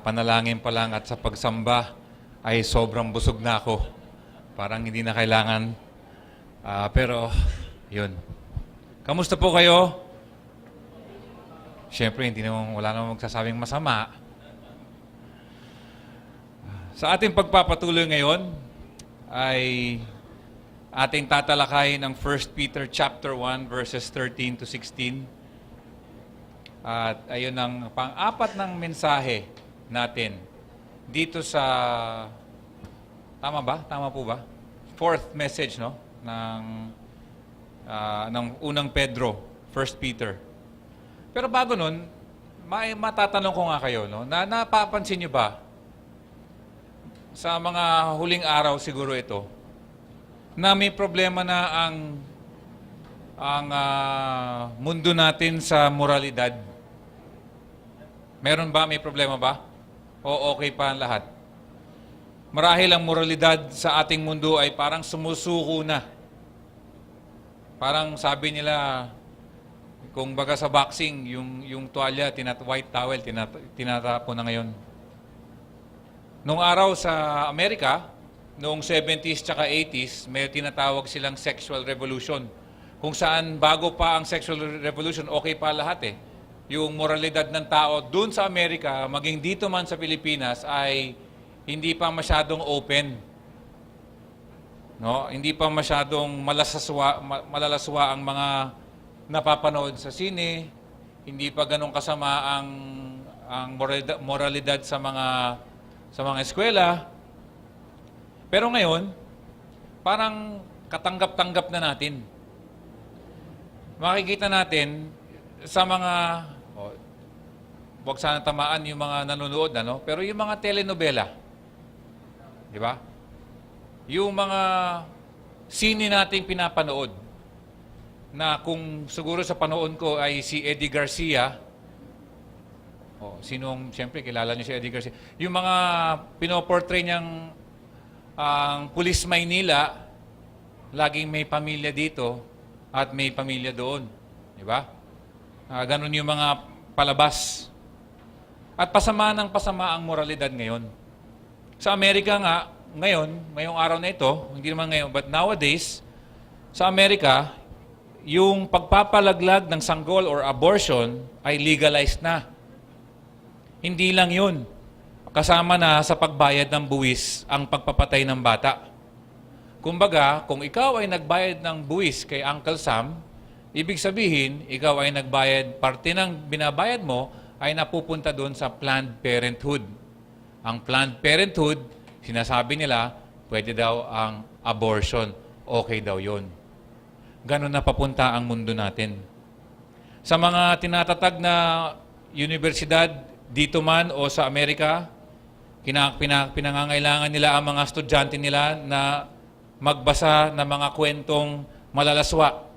panalangin pa lang at sa pagsamba ay sobrang busog na ako. Parang hindi na kailangan. Pero, yun. Kamusta po kayo? Siyempre, wala namang magsasabing masama. Sa ating pagpapatuloy ngayon ay ating tatalakayin ang 1 Peter chapter 1 verses 13 to 16. At ayun ang pang-apat ng mensahe natin dito sa tama ba? Tama po ba? Fourth message ng unang Pedro, 1 Peter. Pero bago nun, matatanong ko nga kayo, napapansin niyo ba sa mga huling araw siguro ito na may problema na ang mundo natin sa moralidad? Meron ba? May problema ba? O okay pa ang lahat? Marahil ang moralidad sa ating mundo ay parang sumusuko na. Parang sabi nila, kung baga sa boxing, yung tuwalya, white towel, tinatapon na ngayon. Noong araw sa Amerika, noong 70s tsaka 80s, may tinatawag silang sexual revolution. Kung saan bago pa ang sexual revolution, okay pa lahat eh. Yung moralidad ng tao dun sa Amerika, maging dito man sa Pilipinas, ay hindi pa masyadong open. Hindi pa masyadong malalaswa ang mga napapanood sa sine. Hindi pa ganun kasama ang moralidad sa mga eskwela. Pero ngayon, parang katanggap-tanggap na natin. Makikita natin sa mga, huwag sana tamaan yung mga nanonood, pero yung mga telenovela, di ba? Yung mga sine nating pinapanood, na kung siguro sa panoon ko ay si Eddie Garcia, siyempre kilala niyo si Eddie Garcia, yung mga pinoportray niyang ang Pulis Maynila, laging may pamilya dito at may pamilya doon. Di ba? Ganun yung mga palabas. At pasama ng pasama ang moralidad ngayon. Sa Amerika nga, ngayong araw na ito, hindi naman ngayon, but nowadays, sa Amerika, yung pagpapalaglag ng sanggol or abortion ay legalized na. Hindi lang yun. Kasama na sa pagbayad ng buwis ang pagpapatay ng bata. Kumbaga, kung ikaw ay nagbayad ng buwis kay Uncle Sam, ibig sabihin, ikaw ay nagbayad, parte ng binabayad mo ay napupunta doon sa Planned Parenthood. Ang Planned Parenthood, sinasabi nila, pwede daw ang abortion. Okay daw yon. Ganon na papunta ang mundo natin. Sa mga tinatatag na universidad, dito man o sa Amerika, pinangangailangan nila ang mga estudyante nila na magbasa ng mga kwentong malalaswa.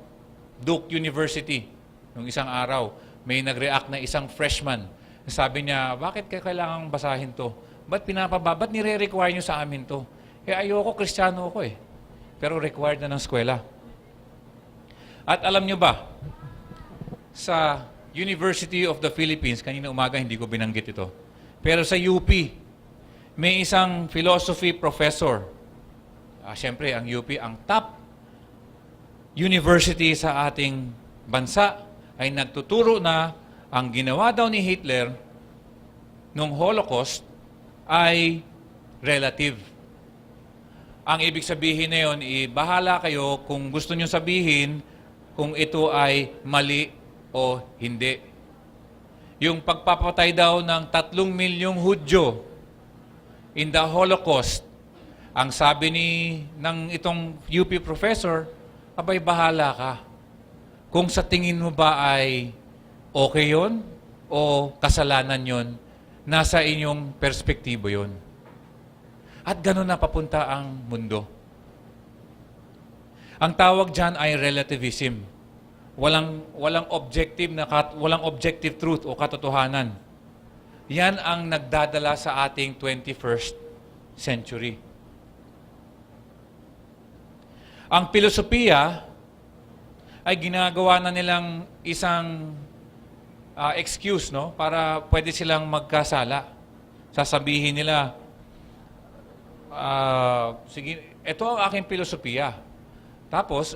Duke University, nung isang araw, may nag-react na isang freshman. Sabi niya, bakit kailangang basahin to? Ba't nire-require nyo sa amin to? Ayoko, Kristiyano ako eh. Pero required na ng eskwela. At alam nyo ba, sa University of the Philippines, kanina umaga hindi ko binanggit ito, pero sa UP, may isang philosophy professor. Siyempre, ang UP, ang top university sa ating bansa, ay nagtuturo na ang ginawa daw ni Hitler nung Holocaust ay relative. Ang ibig sabihin na yun, bahala kayo kung gusto nyo sabihin kung ito ay mali o hindi. Yung pagpapatay daw ng 3 milyong Hudyo in the Holocaust, ang sabi ng itong UP professor, abay bahala ka. Kung sa tingin mo ba ay okay yon o kasalanan yon, nasa inyong perspektibo yon. At gano'n na papunta ang mundo. Ang tawag dyan ay relativism. Walang objective truth o katotohanan. Yan ang nagdadala sa ating 21st century. Ang filosofiya ay ginagawa na nilang isang excuse, para pwede silang magkasala. Sasabihin nila, sige, ito ang aking filosofiya. Tapos,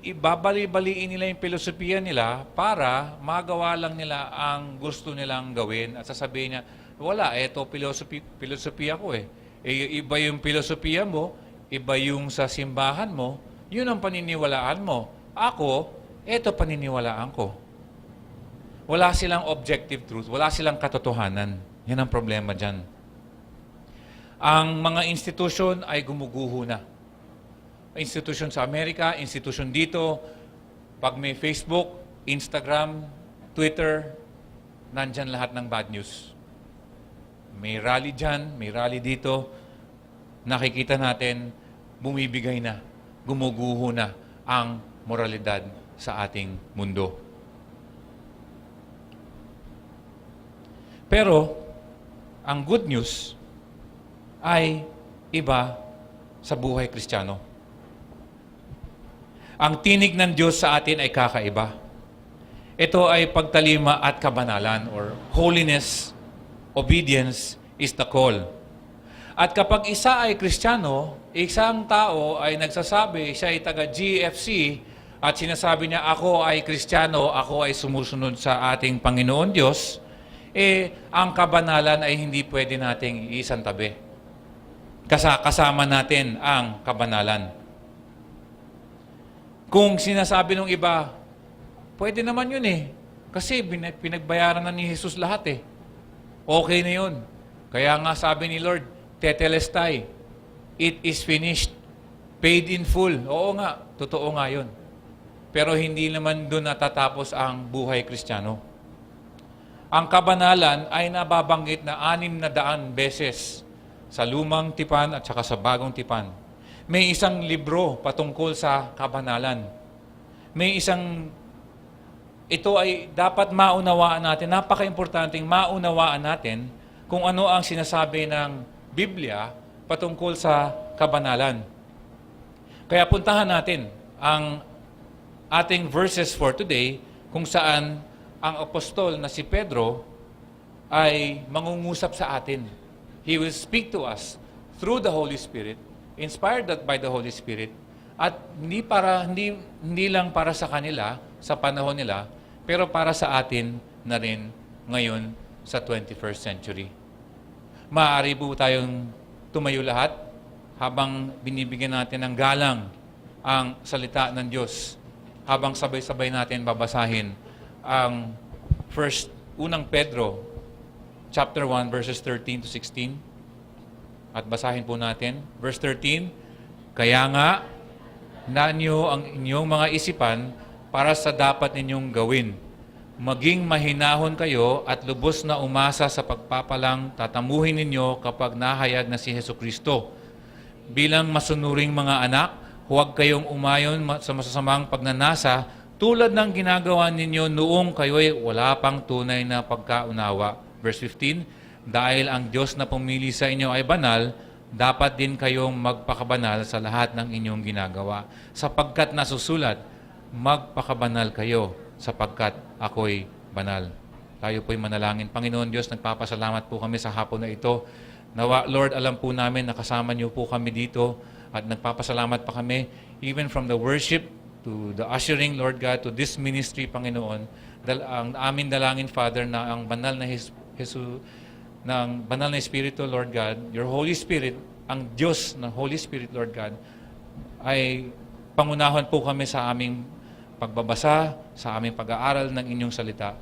ibabali-baliin nila yung filosofiya nila para magawa lang nila ang gusto nilang gawin. At sasabihin niya, wala, ito filosofiya ko eh. Iba yung filosofiya mo, iba yung sa simbahan mo, yun ang paniniwalaan mo. Ako, ito paniniwalaan ko. Wala silang objective truth, wala silang katotohanan. Yan ang problema dyan. Ang mga institusyon ay gumuguho na. Institusyon sa Amerika, institusyon dito, pag may Facebook, Instagram, Twitter, nandyan lahat ng bad news. May rally dyan, may rally dito, nakikita natin, bumibigay na, gumuguho na ang moralidad sa ating mundo. Pero, ang good news ay iba sa buhay Kristiyano. Ang tinig ng Diyos sa atin ay kakaiba. Ito ay pagtalima at kabanalan or holiness, obedience is the call. At kapag isa ay Kristiyano, isang tao ay nagsasabi, siya ay taga GFC at sinasabi niya, ako ay Kristiyano, ako ay sumusunod sa ating Panginoon Diyos, ang kabanalan ay hindi pwede nating iisang tabi. Kasama natin ang kabanalan. Kung sinasabi ng iba, pwede naman yun eh. Kasi pinagbayaran na ni Jesus lahat eh. Okay na yun. Kaya nga sabi ni Lord, tetelestai, it is finished, paid in full. Oo nga, totoo nga yun. Pero hindi naman doon natatapos ang buhay Kristiyano. Ang kabanalan ay nababanggit na 600 beses sa lumang tipan at saka sa bagong tipan. May isang libro patungkol sa kabanalan. Ito ay dapat maunawaan natin, napaka-importanting maunawaan natin kung ano ang sinasabi ng Biblia patungkol sa kabanalan. Kaya puntahan natin ang ating verses for today kung saan ang apostol na si Pedro ay mangungusap sa atin. He will speak to us through the Holy Spirit, inspired by the Holy Spirit, at hindi lang para sa kanila, sa panahon nila, pero para sa atin na rin ngayon sa 21st century. Maaari po tayong tumayo lahat habang binibigyan natin ng galang ang salita ng Diyos, habang sabay-sabay natin babasahin ang unang Pedro, chapter 1, verses 13 to 16. At basahin po natin. Verse 13, kaya nga, nanyo ang inyong mga isipan para sa dapat ninyong gawin. Maging mahinahon kayo at lubos na umasa sa pagpapalang tatamuhin ninyo kapag nahayag na si Jesucristo. Bilang masunuring mga anak, huwag kayong umayon sa masasamang pagnanasa tulad ng ginagawa ninyo noong kayo'y wala pang tunay na pagkaunawa. Verse 15, dahil ang Diyos na pumili sa inyo ay banal, dapat din kayong magpakabanal sa lahat ng inyong ginagawa. Sapagkat nasusulat, magpakabanal kayo sapagkat ako'y banal. Tayo po'y manalangin. Panginoon Diyos, nagpapasalamat po kami sa hapon na ito. Nawa, Lord, alam po namin na kasama niyo po kami dito at nagpapasalamat pa kami even from the worship to the ushering, Lord God, to this ministry, Panginoon. Ang aming dalangin, Father, na ang banal na ng banal na Espiritu, Lord God, your Holy Spirit, ang Diyos ng Holy Spirit, Lord God, ay pangunahan po kami sa aming pagbabasa, sa aming pag-aaral ng inyong salita.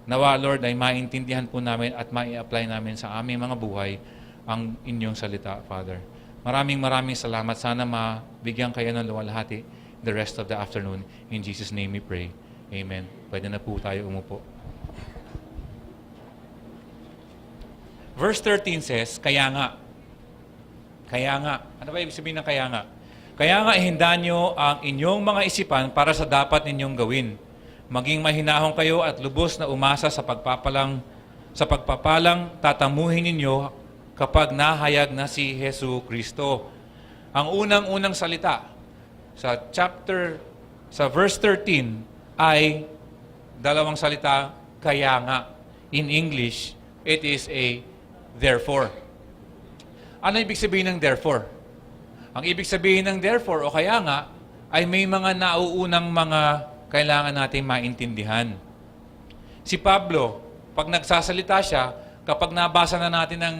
Nawa, Lord, ay maintindihan po namin at mai-apply namin sa aming mga buhay ang inyong salita, Father. Maraming salamat. Sana mabigyan kayo ng luwalhati the rest of the afternoon. In Jesus' name we pray. Amen. Pwede na po tayo umupo. Verse 13 says, kaya nga. Kaya nga. Ano ba ibig sabihin ng kaya nga? Kaya nga ihinda nyo ang inyong mga isipan para sa dapat ninyong gawin. Maging mahinahon kayo at lubos na umasa sa pagpapalang tatamuhin ninyo kapag nahayag na si Jesu Kristo. Ang unang-unang salita sa verse 13 ay dalawang salita, kaya nga. In English, it is a therefore. Ano ibig sabihin ng therefore? Ang ibig sabihin ng therefore o kaya nga ay may mga nauunang mga kailangan natin maintindihan. Si Pablo, pag nagsasalita siya, kapag nabasa na natin ang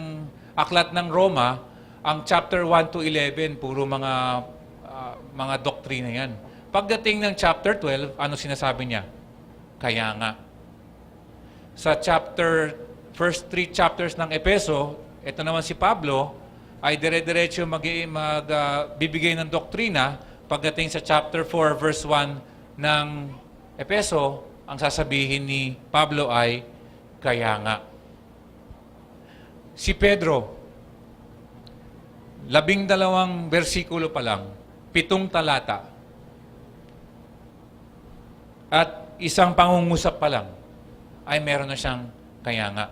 aklat ng Roma, ang chapter 1 to 11, puro mga doktrina yan. Pagdating ng chapter 12, ano sinasabi niya? Kaya nga. Sa first 3 chapters ng Epeso, ito naman si Pablo, ay dire-diretso bibigay ng doktrina. Pagdating sa chapter 4, verse 1 ng Epeso, ang sasabihin ni Pablo ay, kaya nga. Si Pedro, 12 versikulo pa lang, 7 talata, at isang pangungusap pa lang, ay meron na siyang kaya nga.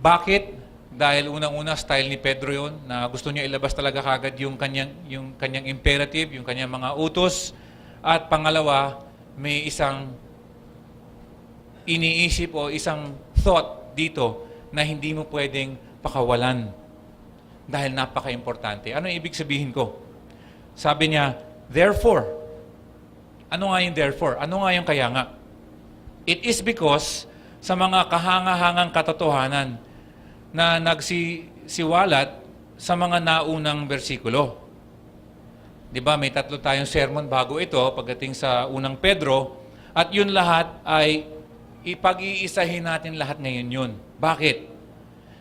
Bakit? Dahil unang-una, style ni Pedro yon na gusto niya ilabas talaga kagad yung kanyang imperative, yung kanyang mga utos. At pangalawa, may isang iniisip o isang thought dito na hindi mo pwedeng pakawalan dahil napaka-importante. Ano ibig sabihin ko? Sabi niya, therefore. Ano nga yung therefore? Ano nga yung kaya nga? It is because sa mga kahanga-hangang katotohanan na nagsisiwalat sa mga naunang bersikulo. Di ba, may 3 tayong sermon bago ito, pagdating sa unang Pedro, at yun lahat ay ipag-iisahin natin lahat ngayon yun. Bakit?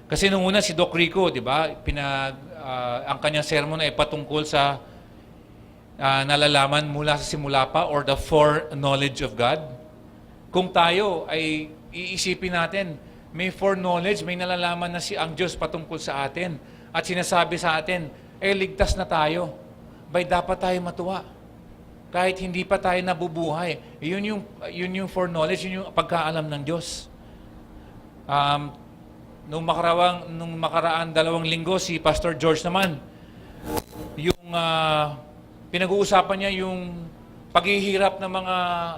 Kasi nung una si Doc Rico, di ba, ang kanyang sermon ay patungkol sa nalalaman mula sa simula pa or the foreknowledge of God. Kung tayo ay iisipin natin, may foreknowledge, may nalalaman na ang Diyos patungkol sa atin. At sinasabi sa atin, ligtas na tayo. Bay, dapat tayo matuwa. Kahit hindi pa tayo nabubuhay. Yun yung foreknowledge, yun yung pagkaalam ng Diyos. Nung makaraan 2 linggo, si Pastor George naman, yung pinag-uusapan niya yung paghihirap ng mga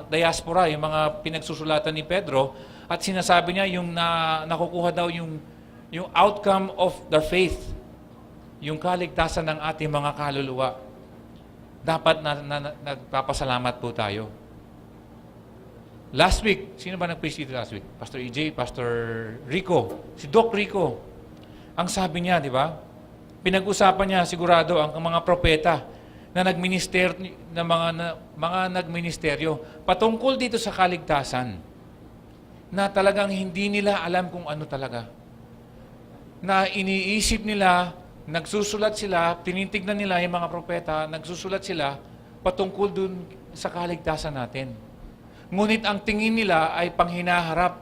diaspora, yung mga pinagsusulatan ni Pedro, at sinasabi niya yung nakukuha daw yung outcome of their faith, yung kaligtasan ng ating mga kaluluwa. Dapat nagpapasalamat po tayo. Last week, sino ba nag-preach dito last week? Pastor EJ, Pastor Rico, si Doc Rico. Ang sabi niya, di ba? Pinag-usapan niya sigurado ang mga propeta na mga nagministeryo patungkol dito sa kaligtasan na talagang hindi nila alam kung ano talaga. Na iniisip nila, nagsusulat sila, tinitignan nila yung mga propeta, nagsusulat sila patungkol dun sa kaligtasan natin. Ngunit ang tingin nila ay panghinaharap.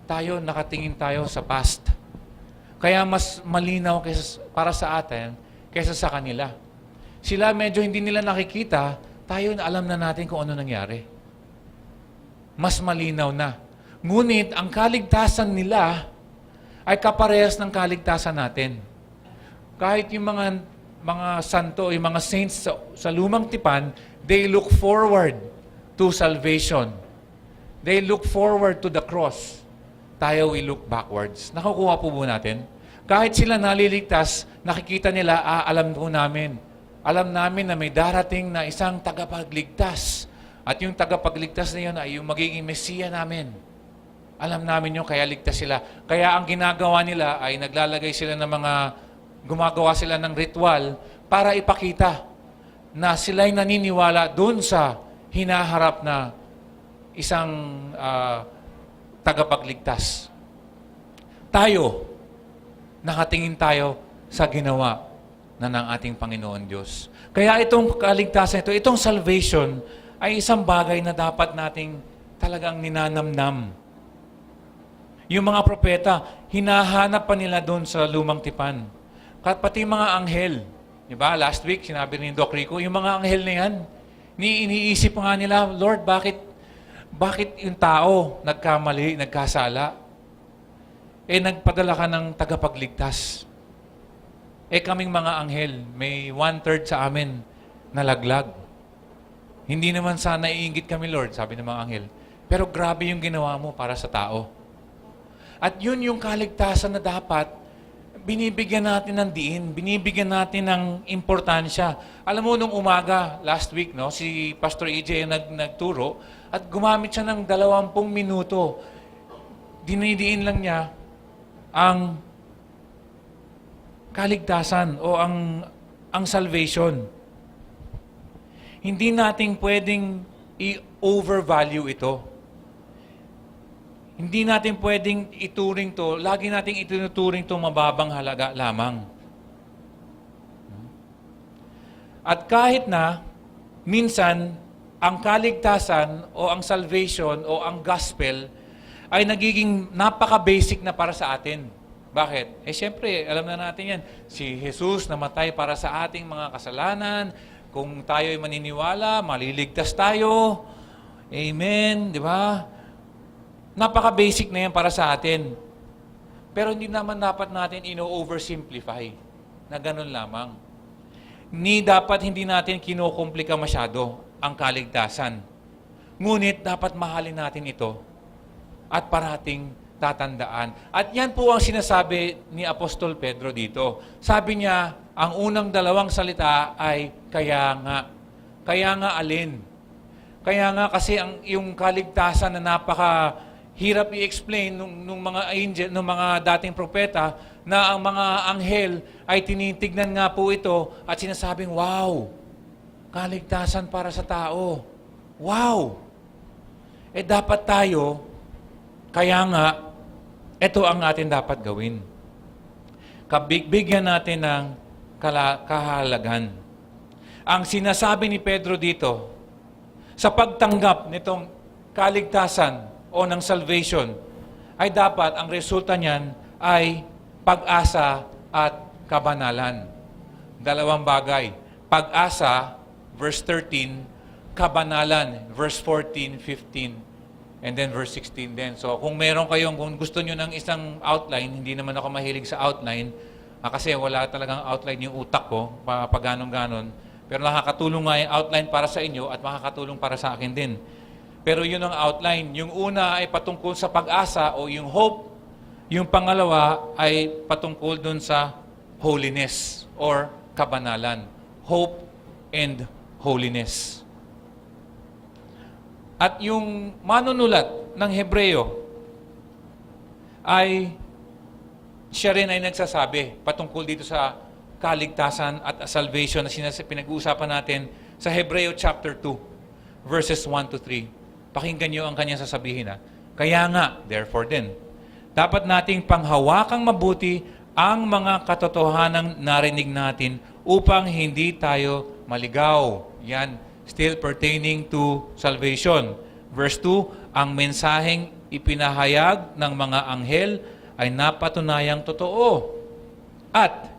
Tayo, nakatingin tayo sa past. Kaya mas malinaw para sa atin kaysa sa kanila. Sila medyo hindi nila nakikita, tayo alam na natin kung ano nangyari. Mas malinaw na. Ngunit ang kaligtasan nila ay kaparehas ng kaligtasan natin. Kahit yung mga santo, yung mga saints sa lumang tipan, they look forward to salvation. They look forward to the cross. Tayo, we look backwards. Nakukuha po natin? Kahit sila naliligtas, nakikita nila, alam po namin. Alam namin na may darating na isang tagapagligtas. At yung tagapagligtas na yun ay yung magiging Mesiya namin. Alam namin yun, kaya ligtas sila. Kaya ang ginagawa nila ay naglalagay sila ng gumagawa sila ng ritual para ipakita na sila'y naniniwala doon sa hinaharap na isang tagapagligtas. Tayo, nakatingin tayo sa ginawa ng ating Panginoon Diyos. Kaya itong kaligtasan itong salvation, ay isang bagay na dapat nating talagang ninanamnam. Yung mga propeta, hinahanap pa nila doon sa lumang tipan. Pati mga anghel. Diba? Last week, sinabi ni Doc Rico, yung mga anghel na yan, iniisip nga nila, Lord, bakit yung tao nagkamali, nagkasala? Nagpadala ka ng tagapagligtas. Kaming mga anghel, may 1/3 sa amin nalaglag. Hindi naman sana iinggit kami, Lord, sabi ng mga anghel. Pero grabe yung ginawa mo para sa tao. At yun yung kaligtasan na dapat binibigyan natin ng diin, binibigyan natin ng importansya. Alam mo, nung umaga, last week, no, si Pastor EJ nagturo at gumamit siya ng 20 minuto. Dinidiin lang niya ang kaligtasan o ang salvation. Hindi natin pwedeng i-overvalue ito. Hindi natin pwedeng ituring to, lagi nating itinuturing to mababang halaga lamang. At kahit na, minsan, ang kaligtasan o ang salvation o ang gospel ay nagiging napaka-basic na para sa atin. Bakit? Siyempre, alam na natin yan. Si Jesus namatay para sa ating mga kasalanan. Kung tayo ay maniniwala, maliligtas tayo. Amen, di ba? Napaka-basic na yan para sa atin. Pero hindi naman dapat natin ino-oversimplify na ganun lamang. Dapat hindi natin kinokomplika masyado ang kaligtasan. Ngunit dapat mahalin natin ito at parating tatandaan. At yan po ang sinasabi ni Apostol Pedro dito. Sabi niya, ang unang 2 salita ay kaya nga. Kaya nga alin? Kaya nga kasi yung kaligtasan na napaka-hirap i-explain nung mga angel, nung mga dating propeta, na ang mga anghel ay tinitignan nga po ito at sinasabing, wow, kaligtasan para sa tao. Wow! Dapat tayo, kaya nga, ito ang atin dapat gawin. Bigyan natin ng kahalagan. Ang sinasabi ni Pedro dito, sa pagtanggap nitong kaligtasan o ng salvation, ay dapat ang resulta niyan ay pag-asa at kabanalan. 2 bagay. Pag-asa, verse 13, kabanalan, verse 14, 15, and then verse 16 din. So kung kung gusto nyo ng isang outline, hindi naman ako mahilig sa outline, kasi wala talagang outline yung utak ko, pag ganon-ganon. Pero nakakatulong nga yung outline para sa inyo at makakatulong para sa akin din. Pero yun ang outline. Yung una ay patungkol sa pag-asa o yung hope. Yung pangalawa ay patungkol dun sa holiness or kabanalan. Hope and holiness. At yung manunulat ng Hebreo ay siya rin ay nagsasabi patungkol dito sa kaligtasan at salvation na pinag-uusapan natin sa Hebreo chapter 2, verses 1 to 3. Pakinggan niyo ang kanyang sasabihin. Kaya nga, therefore din, dapat nating panghawakang mabuti ang mga katotohanang narinig natin upang hindi tayo maligaw. Yan, still pertaining to salvation. Verse 2, ang mensaheng ipinahayag ng mga anghel ay napatunayang totoo. At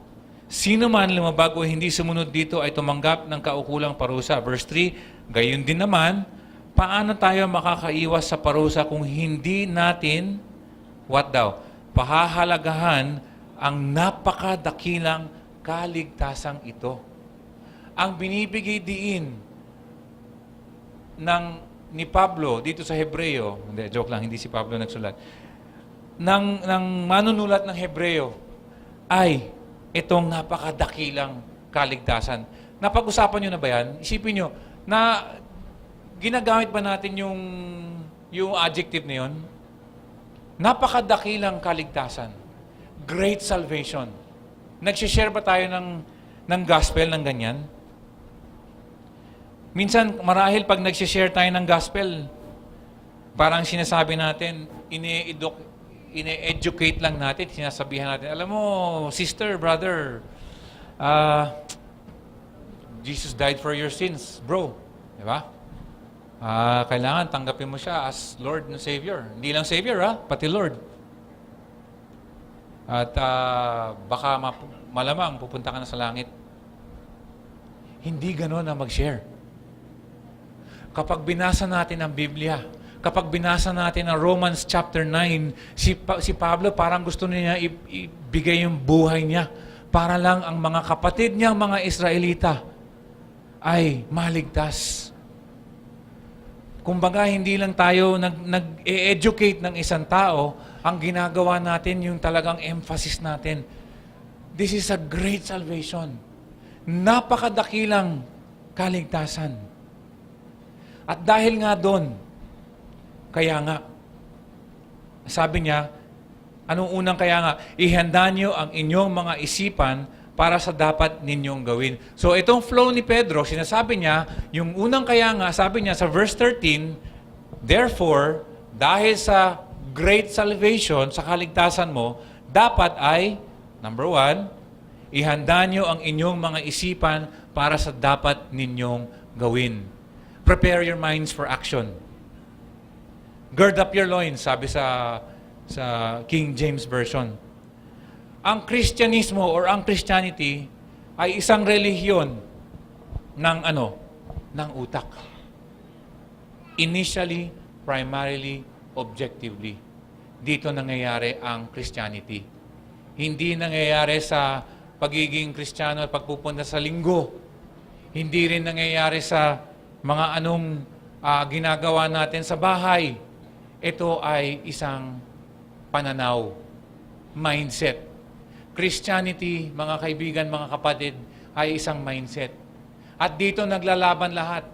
sino man lumabag o hindi sumunod dito ay tumanggap ng kaukulang parusa. Verse 3, gayon din naman, paano tayo makakaiwas sa parusa kung hindi natin, what daw? Pahahalagahan ang napakadakilang kaligtasang ito. Ang binibigay diin ni Pablo dito sa Hebreo, hindi, joke lang, hindi si Pablo nagsulat, ng manunulat ng Hebreo ay itong napakadakilang kaligtasan. Napag-usapan nyo na ba yan? Isipin nyo, na ginagamit ba natin yung adjective na yun? Napakadakilang kaligtasan. Great salvation. Nagsishare ba tayo ng gospel ng ganyan? Minsan, marahil pag nagsishare tayo ng gospel, parang sinasabi natin, ine-educate lang natin, sinasabihan natin, alam mo, sister, brother, Jesus died for your sins, bro. Di ba? Kailangan tanggapin mo siya as Lord and Savior. Hindi lang Savior, pati Lord. At baka malamang pupunta ka na sa langit. Hindi gano'n na mag-share. Kapag binasa natin ang Biblia, kapag binasa natin ang Romans chapter 9, si Pablo parang gusto niya ibigay yung buhay niya para lang ang mga kapatid niyang mga Israelita ay maligtas. Kumbaga, hindi lang tayo nag-educate ng isang tao, ang ginagawa natin yung talagang emphasis natin. This is a great salvation. Napakadakilang kaligtasan. At dahil nga doon, kaya nga, sabi niya, anong unang kaya nga? Ihanda niyo ang inyong mga isipan para sa dapat ninyong gawin. So itong flow ni Pedro, sinasabi niya, yung unang kaya nga, sabi niya sa verse 13, therefore, dahil sa great salvation, sa kaligtasan mo, dapat ay, number 1, ihanda niyo ang inyong mga isipan para sa dapat ninyong gawin. Prepare your minds for action. Gird up your loins, sabi sa King James Version. Ang Kristyanismo or ang Christianity ay isang relihiyon ng ng utak. Initially, primarily, objectively. Dito nangyayari ang Christianity. Hindi nangyayari sa pagiging Kristiyano at pagpupunta sa linggo. Hindi rin nangyayari sa mga ginagawa natin sa bahay. Ito ay isang pananaw, mindset. Christianity, mga kaibigan, mga kapatid, ay isang mindset. At dito naglalaban lahat.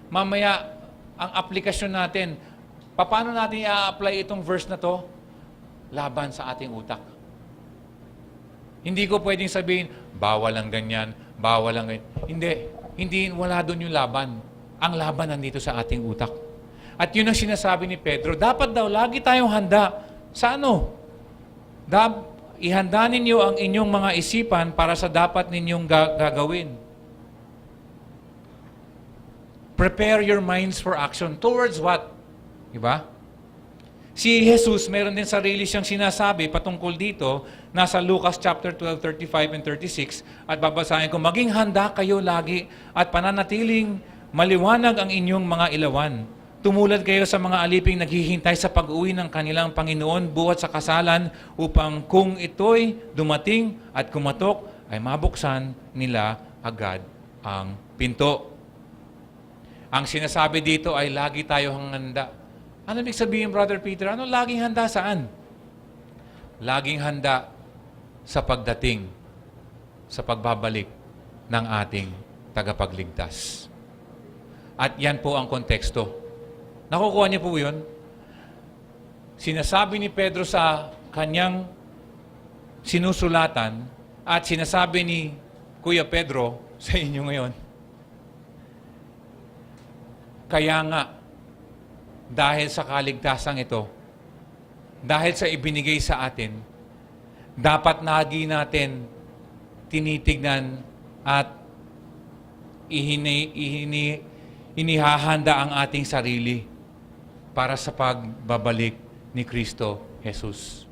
Mamaya, ang aplikasyon natin, paano natin i-apply itong verse na to? Laban sa ating utak. Hindi ko pwedeng sabihin, bawal lang ganyan, bawal lang ganyan. Hindi, wala doon yung laban. Ang laban nandito sa ating utak. At yun ang sinasabi ni Pedro, dapat daw lagi tayong handa sa ihanda ninyo ang inyong mga isipan para sa dapat ninyong gagawin. Prepare your minds for action. Towards what? Diba? Si Jesus, meron din sarili siyang sinasabi patungkol dito, nasa Lucas chapter 12, 35 and 36, at babasahin ko, maging handa kayo lagi at pananatiling maliwanag ang inyong mga ilawan. Tumulad kayo sa mga aliping naghihintay sa pag-uwi ng kanilang Panginoon buhat sa kasalan upang kung ito'y dumating at kumatok, ay mabuksan nila agad ang pinto. Ang sinasabi dito ay lagi tayong handa. Ano ibig sabihin, Brother Peter? Ano laging handa saan? Laging handa sa pagdating, sa pagbabalik ng ating tagapagligtas. At yan po ang konteksto. Nakukuha niyo po yun? Sinasabi ni Pedro sa kanyang sinusulatan at sinasabi ni Kuya Pedro sa inyo ngayon. Kaya nga, dahil sa kaligtasan ito, dahil sa ibinigay sa atin, dapat lagi natin tinitignan at inihahanda ang ating sarili para sa pagbabalik ni Kristo Jesus.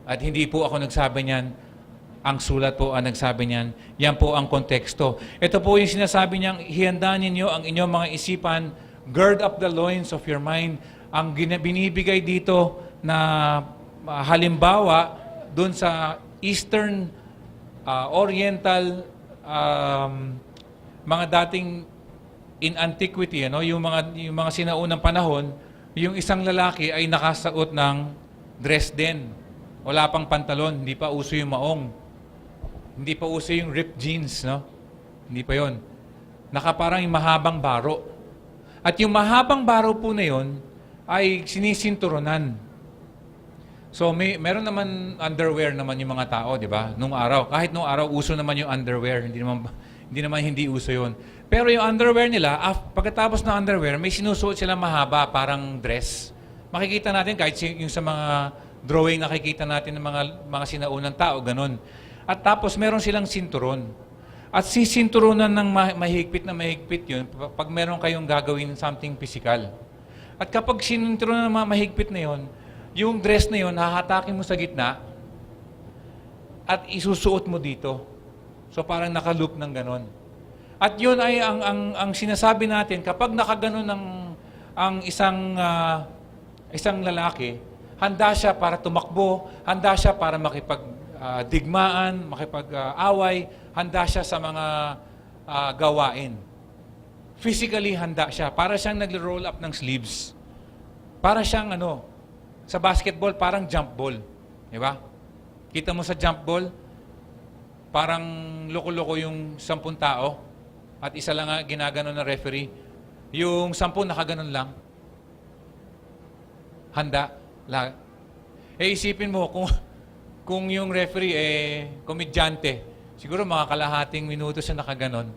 At hindi po ako nagsabi niyan, ang sulat po ang nagsabi niyan, yan po ang konteksto. Ito po yung sinasabi niyang, ihanda ninyo ang inyong mga isipan, gird up the loins of your mind. Ang binibigay dito na halimbawa doon sa Eastern, Oriental, mga dating in antiquity, yung mga sinaunang panahon, yung isang lalaki ay nakasuot ng dress din. Wala pang pantalon, hindi pa uso yung maong. Hindi pa uso yung ripped jeans, no? Hindi pa yon. Nakaparang yung mahabang baro. At yung mahabang baro po na yon ay sinisinturonan. So meron naman underwear naman yung mga tao, di ba? Nung araw, kahit nung araw uso naman yung underwear, hindi naman hindi uso yon. Pero yung underwear nila, pagkatapos ng underwear, may sinusuot sila mahaba, parang dress. Makikita natin kahit yung sa mga drawing nakikita natin ng mga sinaunang tao, ganun. At tapos meron silang sinturon. At sisinturonan ng mahigpit na mahigpit yun pag meron kayong gagawin something physical. At kapag sininturonan ng mahigpit na yun, yung dress na yun, hahatakin mo sa gitna at isusuot mo dito. So parang nakaloop ng ganon. At yun ay ang sinasabi natin, kapag nakaganon ang isang lalaki, handa siya para tumakbo, handa siya para makipagdigmaan, makipag-away, handa siya sa mga gawain. Physically handa siya. Para siyang nagro-roll up ng sleeves. Para siyang sa basketball, parang jump ball. Di ba? Kita mo sa jump ball, parang loko-loko yung 10 tao at isa lang nga ginaganon ng referee. Yung 10 nakaganon lang. Handa. Isipin mo kung yung referee komedyante, siguro mga kalahating minuto siya nakaganon.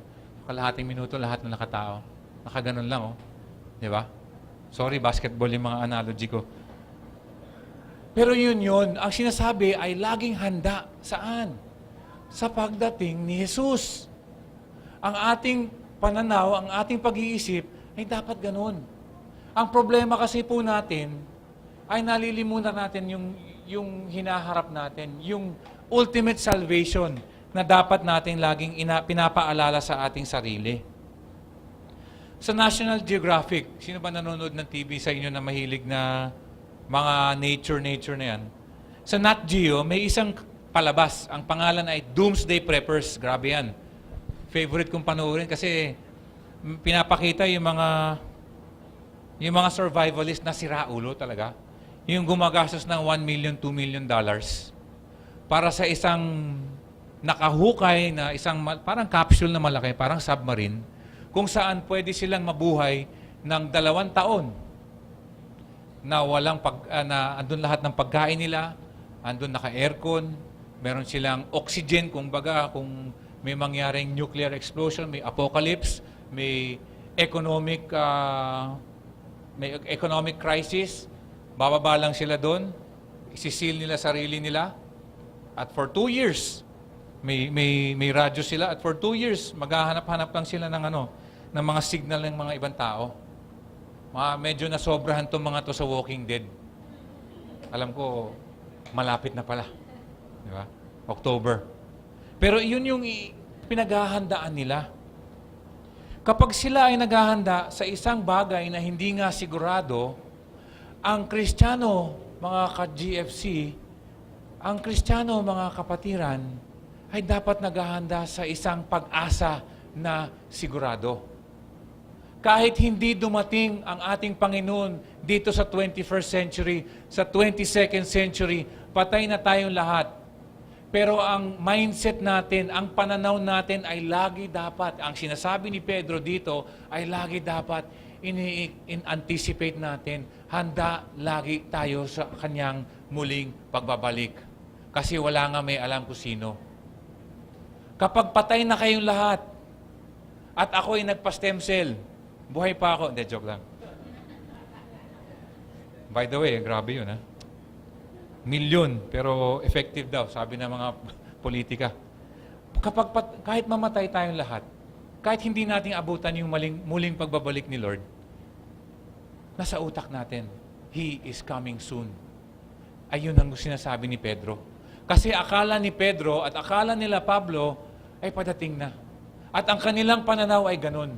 Kalahating minuto lahat ng nakatao. Nakaganon lang, oh. Di ba? Sorry, basketball yung mga analogy ko. Pero yun, ang sinasabi ay laging handa. Saan? Sa pagdating ni Jesus. Ang ating pananaw, ang ating pag-iisip ay dapat ganun. Ang problema kasi po natin ay nalilimutan natin yung hinaharap natin, yung ultimate salvation na dapat natin laging pinapaalala sa ating sarili. Sa National Geographic, sino ba nanonood ng TV sa inyo na mahilig na mga nature na yan? Sa Nat Geo, may isang palabas. Ang pangalan ay Doomsday Preppers. Grabe yan. Favorite kong panoorin kasi pinapakita yung mga survivalist na siraulo talaga. Yung gumagastos ng $1 million, $2 million para sa isang nakahukay na parang capsule na malaki, parang submarine, kung saan pwede silang mabuhay ng 2 taon na na andun lahat ng pagkain nila, andun naka-aircon, meron silang oxygen, kung may mangyaring nuclear explosion, may apocalypse, may economic crisis, bababa lang sila doon, isisil nila sarili nila, at for 2 years, may radyo sila, at for 2 years, maghahanap-hanap lang sila ng mga signal ng mga ibang tao. Medyo nasobrahan itong mga to sa Walking Dead. Alam ko, malapit na pala. Di ba? October. Pero yun yung pinaghahandaan nila. Kapag sila ay naghahanda sa isang bagay na hindi nga sigurado, ang Kristiyano, mga ka-GFC, ang Kristiyano, mga kapatiran, ay dapat naghahanda sa isang pag-asa na sigurado. Kahit hindi dumating ang ating Panginoon dito sa 21st century, sa 22nd century, patay na tayong lahat. Pero ang mindset natin, ang pananaw natin ay lagi dapat, ang sinasabi ni Pedro dito, ay lagi dapat in-anticipate natin, handa lagi tayo sa kanyang muling pagbabalik. Kasi wala nga may alam kung sino. Kapag patay na kayong lahat, at ako'y nagpa-stem cell, buhay pa ako. Hindi, joke lang. By the way, grabe yun, ha? Milyon, pero effective daw, sabi ng mga politika. Kahit mamatay tayong lahat, kahit hindi nating abutan yung muling pagbabalik ni Lord, nasa utak natin, He is coming soon. Ayun ang sinasabi ni Pedro. Kasi akala ni Pedro at akala nila Pablo ay padating na. At ang kanilang pananaw ay ganun.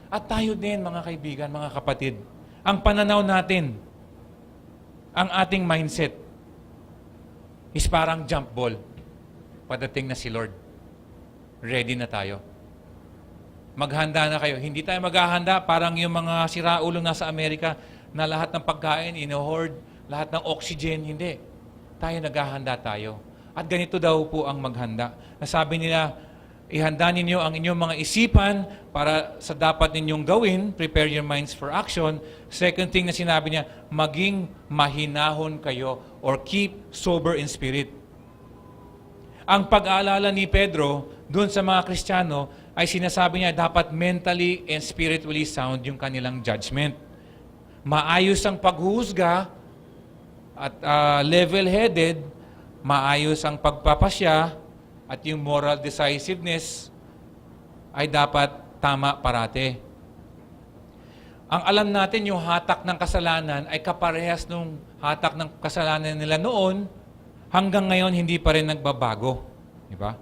At tayo din, mga kaibigan, mga kapatid, ang pananaw natin, ang ating mindset, is parang jump ball. Padating na si Lord. Ready na tayo. Maghanda na kayo. Hindi tayo maghahanda parang yung mga siraulo nasa Amerika na lahat ng pagkain, ino-hoard, lahat ng oxygen. Hindi. Tayo naghahanda tayo. At ganito daw po ang maghanda. Nasabi nila, ihanda ninyo ang inyong mga isipan para sa dapat ninyong gawin, prepare your minds for action. Second thing na sinabi niya, maging mahinahon kayo or keep sober in spirit. Ang pag-aalala ni Pedro doon sa mga Kristiyano ay sinasabi niya dapat mentally and spiritually sound yung kanilang judgment. Maayos ang paghuhusga at level-headed, maayos ang pagpapasya at yung moral decisiveness ay dapat tama parate. Ang alam natin, yung hatak ng kasalanan ay kaparehas nung hatak ng kasalanan nila noon, hanggang ngayon hindi pa rin nagbabago. Di ba?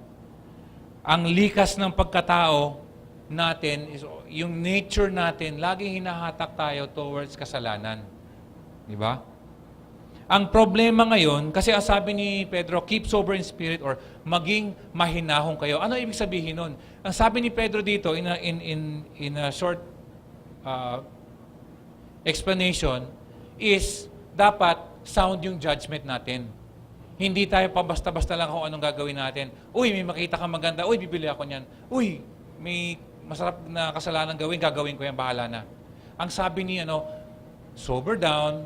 Ang likas ng pagkatao natin, yung nature natin, laging hinahatak tayo towards kasalanan. Di ba? Ang problema ngayon, kasi ang sabi ni Pedro, keep sober in spirit or maging mahinahon kayo. Ano ibig sabihin nun? Ang sabi ni Pedro dito, in a short explanation, is dapat sound yung judgment natin. Hindi tayo pabasta-basta lang kung anong gagawin natin. Uy, may makita kang maganda. Uy, bibili ako niyan. Uy, may masarap na kasalanan gagawin ko yan, bahala na. Ang sabi ni sober down,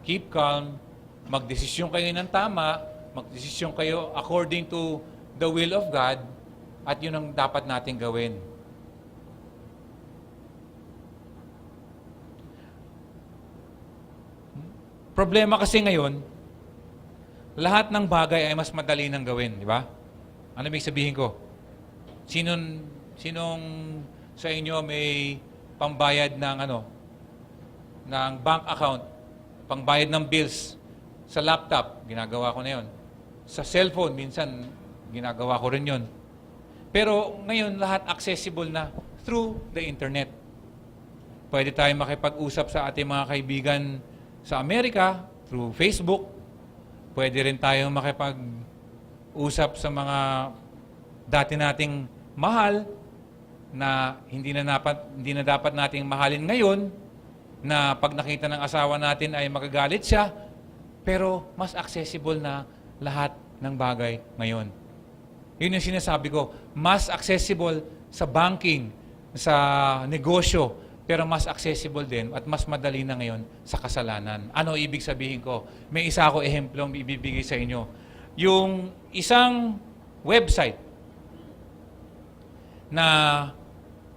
keep calm, magdesisyon kayo ng tama, magdesisyon kayo according to the will of God, at yun ang dapat natin gawin. Problema kasi ngayon, lahat ng bagay ay mas madali nang gawin, di ba? Ano ibig sabihin ko? Sinong sa inyo may pambayad ng ng bank account, pangbayad ng bills sa laptop, ginagawa ko na 'yon. Sa cellphone minsan ginagawa ko rin 'yon. Pero ngayon lahat accessible na through the internet. Pwede tayong makipag-usap sa ating mga kaibigan sa Amerika through Facebook. Pwede rin tayong makipag-usap sa mga dati nating mahal na hindi na dapat nating mahalin ngayon, na pag nakita ng asawa natin ay magagalit siya, pero mas accessible na lahat ng bagay ngayon. Yun yung sinasabi ko, mas accessible sa banking, sa negosyo, pero mas accessible din at mas madali na ngayon sa kasalanan. Ano ibig sabihin ko? May isa ako ehemplong ibibigay sa inyo. Yung isang website na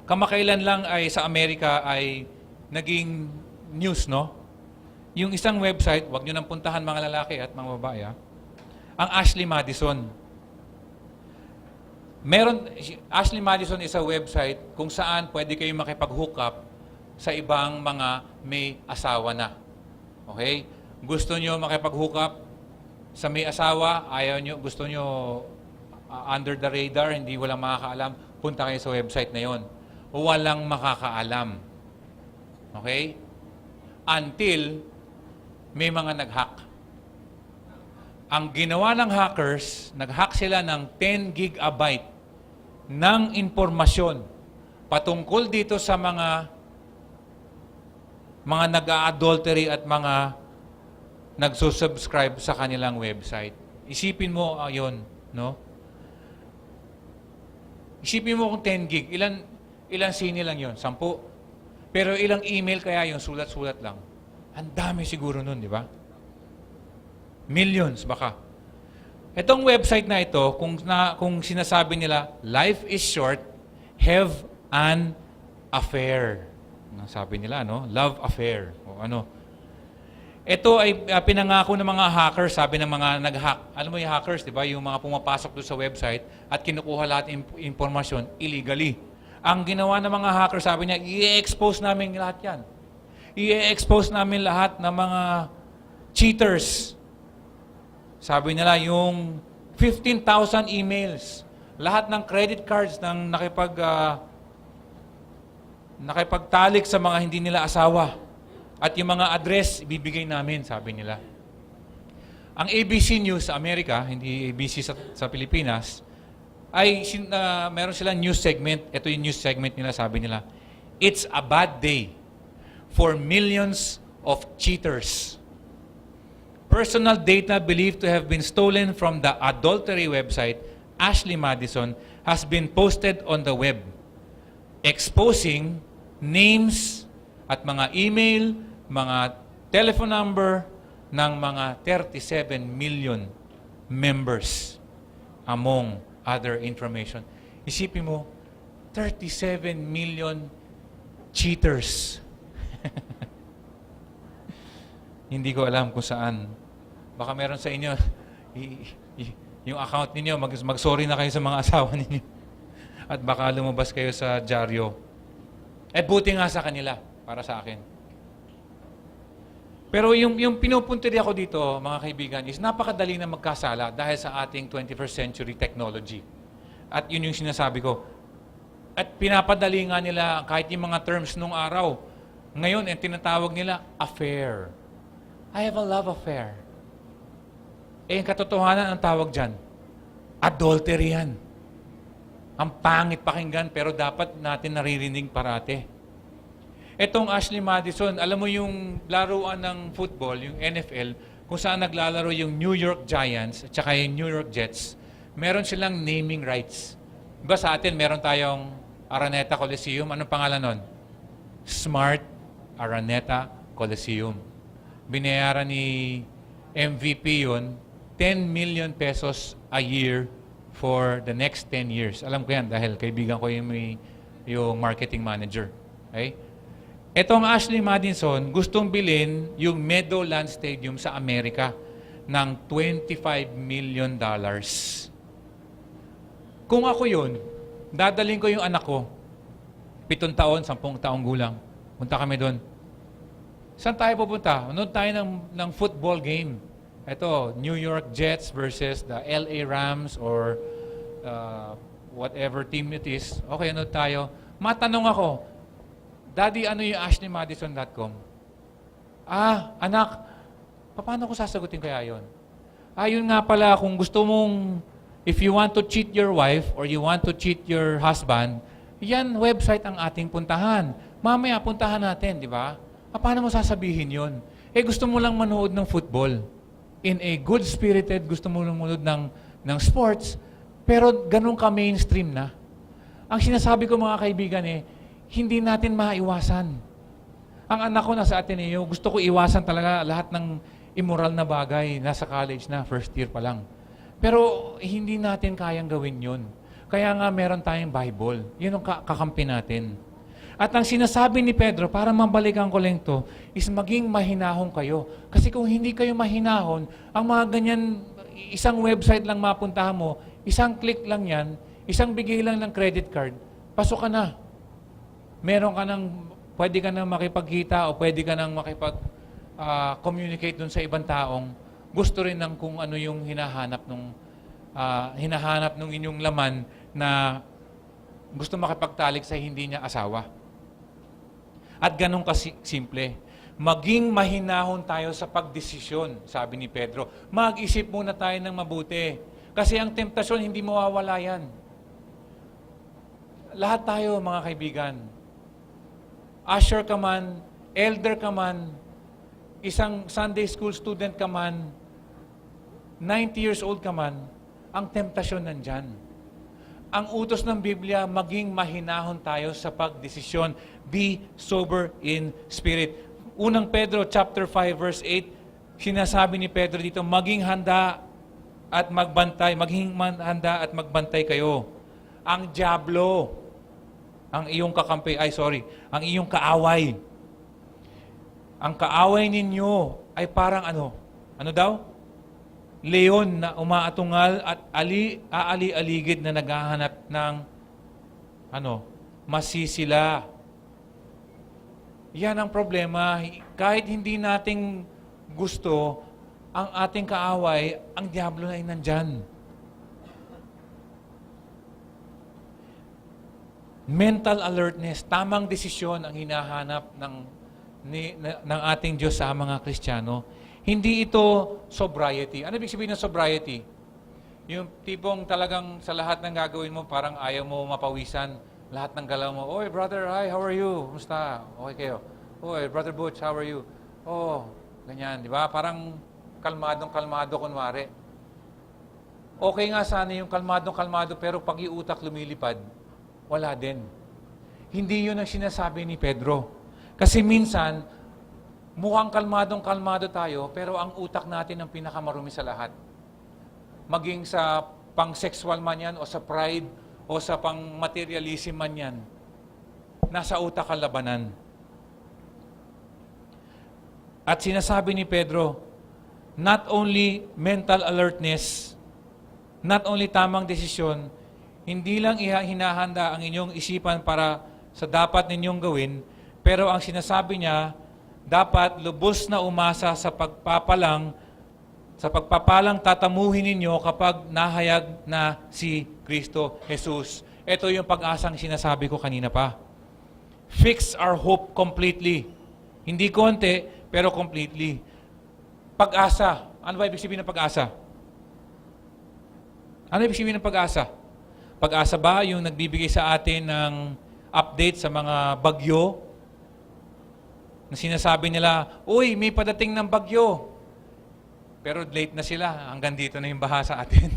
kamakailan lang ay sa Amerika ay naging news, no? Yung isang website, wag nyo nang puntahan mga lalaki at mga babae, ang Ashley Madison. Ashley Madison is a website kung saan pwede kayong makipag-hook up sa ibang mga may asawa na. Okay? Gusto nyo makipag-hook up sa may asawa, gusto nyo under the radar, hindi walang makakaalam, punta kayo sa website na yon. Walang makakaalam. Okay? Until may mga nag-hack. Ang ginawa ng hackers, nag-hack sila ng 10 gigabyte ng impormasyon patungkol dito sa mga nag-a-adultery at mga nagsusubscribe sa kanilang website. Isipin mo yun, no? Isipin mo kung 10 gig, ilan sini lang yun? 10? Pero ilang email kaya yung sulat-sulat lang? Ang dami siguro nun, di ba? Millions baka. Itong website na ito, kung sinasabi nila, life is short, have an affair. Sabi nila, no? Love affair. O ano. Ito ay pinangako ng mga hackers, sabi ng mga nag-hack. Alam mo yung hackers, di ba? Yung mga pumapasok doon sa website at kinukuha lahat ng impormasyon illegally. Ang ginawa ng mga hackers, sabi niya, i-expose namin lahat yan. I-expose namin lahat ng mga cheaters. Sabi nila, yung 15,000 emails, lahat ng credit cards ng nakipagtalik sa mga hindi nila asawa. At yung mga address, ibibigay namin, sabi nila. Ang ABC News sa Amerika, hindi ABC sa Pilipinas, ay meron silang news segment. Ito yung news segment nila, sabi nila, it's a bad day for millions of cheaters. Personal data believed to have been stolen from the adultery website, Ashley Madison, has been posted on the web, exposing names at mga email, mga telephone number ng mga 37 million members among other information. Isipin mo, 37 million cheaters. Hindi ko alam kung saan. Baka meron sa inyo, yung account ninyo, mag-sorry na kayo sa mga asawa ninyo. At baka lumabas kayo sa dyaryo. Buti nga sa kanila, para sa akin. Pero yung pinupunto ako dito, mga kaibigan, is napakadali na magkasala dahil sa ating 21st century technology. At yun yung sinasabi ko. At pinapadali nga nila kahit yung mga terms nung araw. Ngayon, ang tinatawag nila, affair. I have a love affair. Yung katotohanan ang tawag dyan, adultery yan. Ang pangit pakinggan, pero dapat natin naririnig parate. Etong Ashley Madison, alam mo yung laruan ng football, yung NFL, kung saan naglalaro yung New York Giants at saka yung New York Jets, meron silang naming rights. Diba sa atin, meron tayong Araneta Coliseum. Anong pangalan nun? Smart Araneta Coliseum. Binayaran ni MVP yun, 10 million pesos a year for the next 10 years. Alam ko yan dahil kaibigan ko yung marketing manager. Okay? Etong Ashley Madison, gustong bilhin yung Meadowlands Stadium sa Amerika ng $25 million. Kung ako yun, dadaling ko yung anak ko, 7 taon, 10 taong gulang. Punta kami doon. Saan tayo pupunta? Manood tayo ng football game. Ito, New York Jets versus the LA Rams or whatever team it is. Okay, ano tayo? Matanong ako, Daddy, ano yung ashleymadison.com? Anak, paano ko sasagutin kaya yun? Yun nga pala, kung gusto mong, if you want to cheat your wife or you want to cheat your husband, yan, website ang ating puntahan. Mamaya, puntahan natin, di ba? Paano mo sasabihin yun? Gusto mo lang manood ng football. In a good-spirited, gusto mo lang manood ng sports, pero ganun ka mainstream na. Ang sinasabi ko mga kaibigan hindi natin maiwasan. Ang anak ko nasa Ateneo, gusto ko iwasan talaga lahat ng immoral na bagay. Nasa college na, first year pa lang. Pero hindi natin kayang gawin yun. Kaya nga meron tayong Bible. Yun ang kakampi natin. At ang sinasabi ni Pedro, para mabalikan ko lang to, is maging mahinahon kayo. Kasi kung hindi kayo mahinahon, ang mga ganyan, isang website lang mapuntahan mo, isang click lang yan, isang bigay lang ng credit card, pasok ka na. Meron ka pwede ka nang makipagkita o pwede ka nang makipag-communicate dun sa ibang taong gusto rin ng kung ano yung hinahanap nung inyong laman na gusto makipagtalik sa hindi niya asawa. At ganun simple. Maging mahinahon tayo sa pagdesisyon, sabi ni Pedro. Mag-isip muna tayo ng mabuti. Kasi ang temptasyon, hindi mawawala yan. Lahat tayo, mga kaibigan. Usher ka man, elder ka man, isang Sunday school student ka man, 90 years old ka man, ang temptasyon nandyan. Ang utos ng Biblia, maging mahinahon tayo sa pagdesisyon. Be sober in spirit. Unang Pedro chapter 5 verse 8, sinasabi ni Pedro dito, maging handa at magbantay, kayo. Ang dyablo, ang iyong ang iyong kaaway. Ang kaaway ninyo ay parang ano? Ano daw? Leon na umaatungal at aali-aligid na naghahanap ng masisila. Yan ang problema. Kahit hindi nating gusto, ang ating kaaway, ang diablo na ay nandyan. Mental alertness, tamang desisyon ang hinahanap ng ating Diyos sa mga Kristiyano. Hindi ito sobriety. Ano ibig sabihin ng sobriety? Yung tipong talagang sa lahat ng gagawin mo, parang ayaw mo mapawisan. Lahat ng galaw mo, "Oy, brother, hi, how are you? Kumusta? Okay kayo? Oy, brother Butch, how are you?" Oh, ganyan, di ba? Parang kalmadong-kalmado kunwari. Okay nga sana yung kalmadong-kalmado, pero pag iutak lumilipad, wala din. Hindi yun ang sinasabi ni Pedro. Kasi minsan, mukhang kalmadong-kalmado tayo, pero ang utak natin ang pinakamarumi sa lahat. Maging sa pang-sexual man yan, o sa pride, o sa pang-materialism man yan, nasa utak ang labanan. At sinasabi ni Pedro, not only mental alertness, not only tamang desisyon, hindi lang hinahanda ang inyong isipan para sa dapat ninyong gawin, pero ang sinasabi niya, dapat lubos na umasa sa pagpapalang tatamuhin ninyo kapag nahayag na si Kristo Jesus. Ito yung pag-asang sinasabi ko kanina pa. Fix our hope completely. Hindi konti, pero completely. Pag-asa. Ano ba ibig sabihin ng pag-asa? Ano ibig sabihin ng pag-asa? Pag-asa ba yung nagbibigay sa atin ng update sa mga bagyo? Na sinasabi nila, "Uy, may padating ng bagyo." Pero late na sila. Hanggang dito na yung baha sa atin.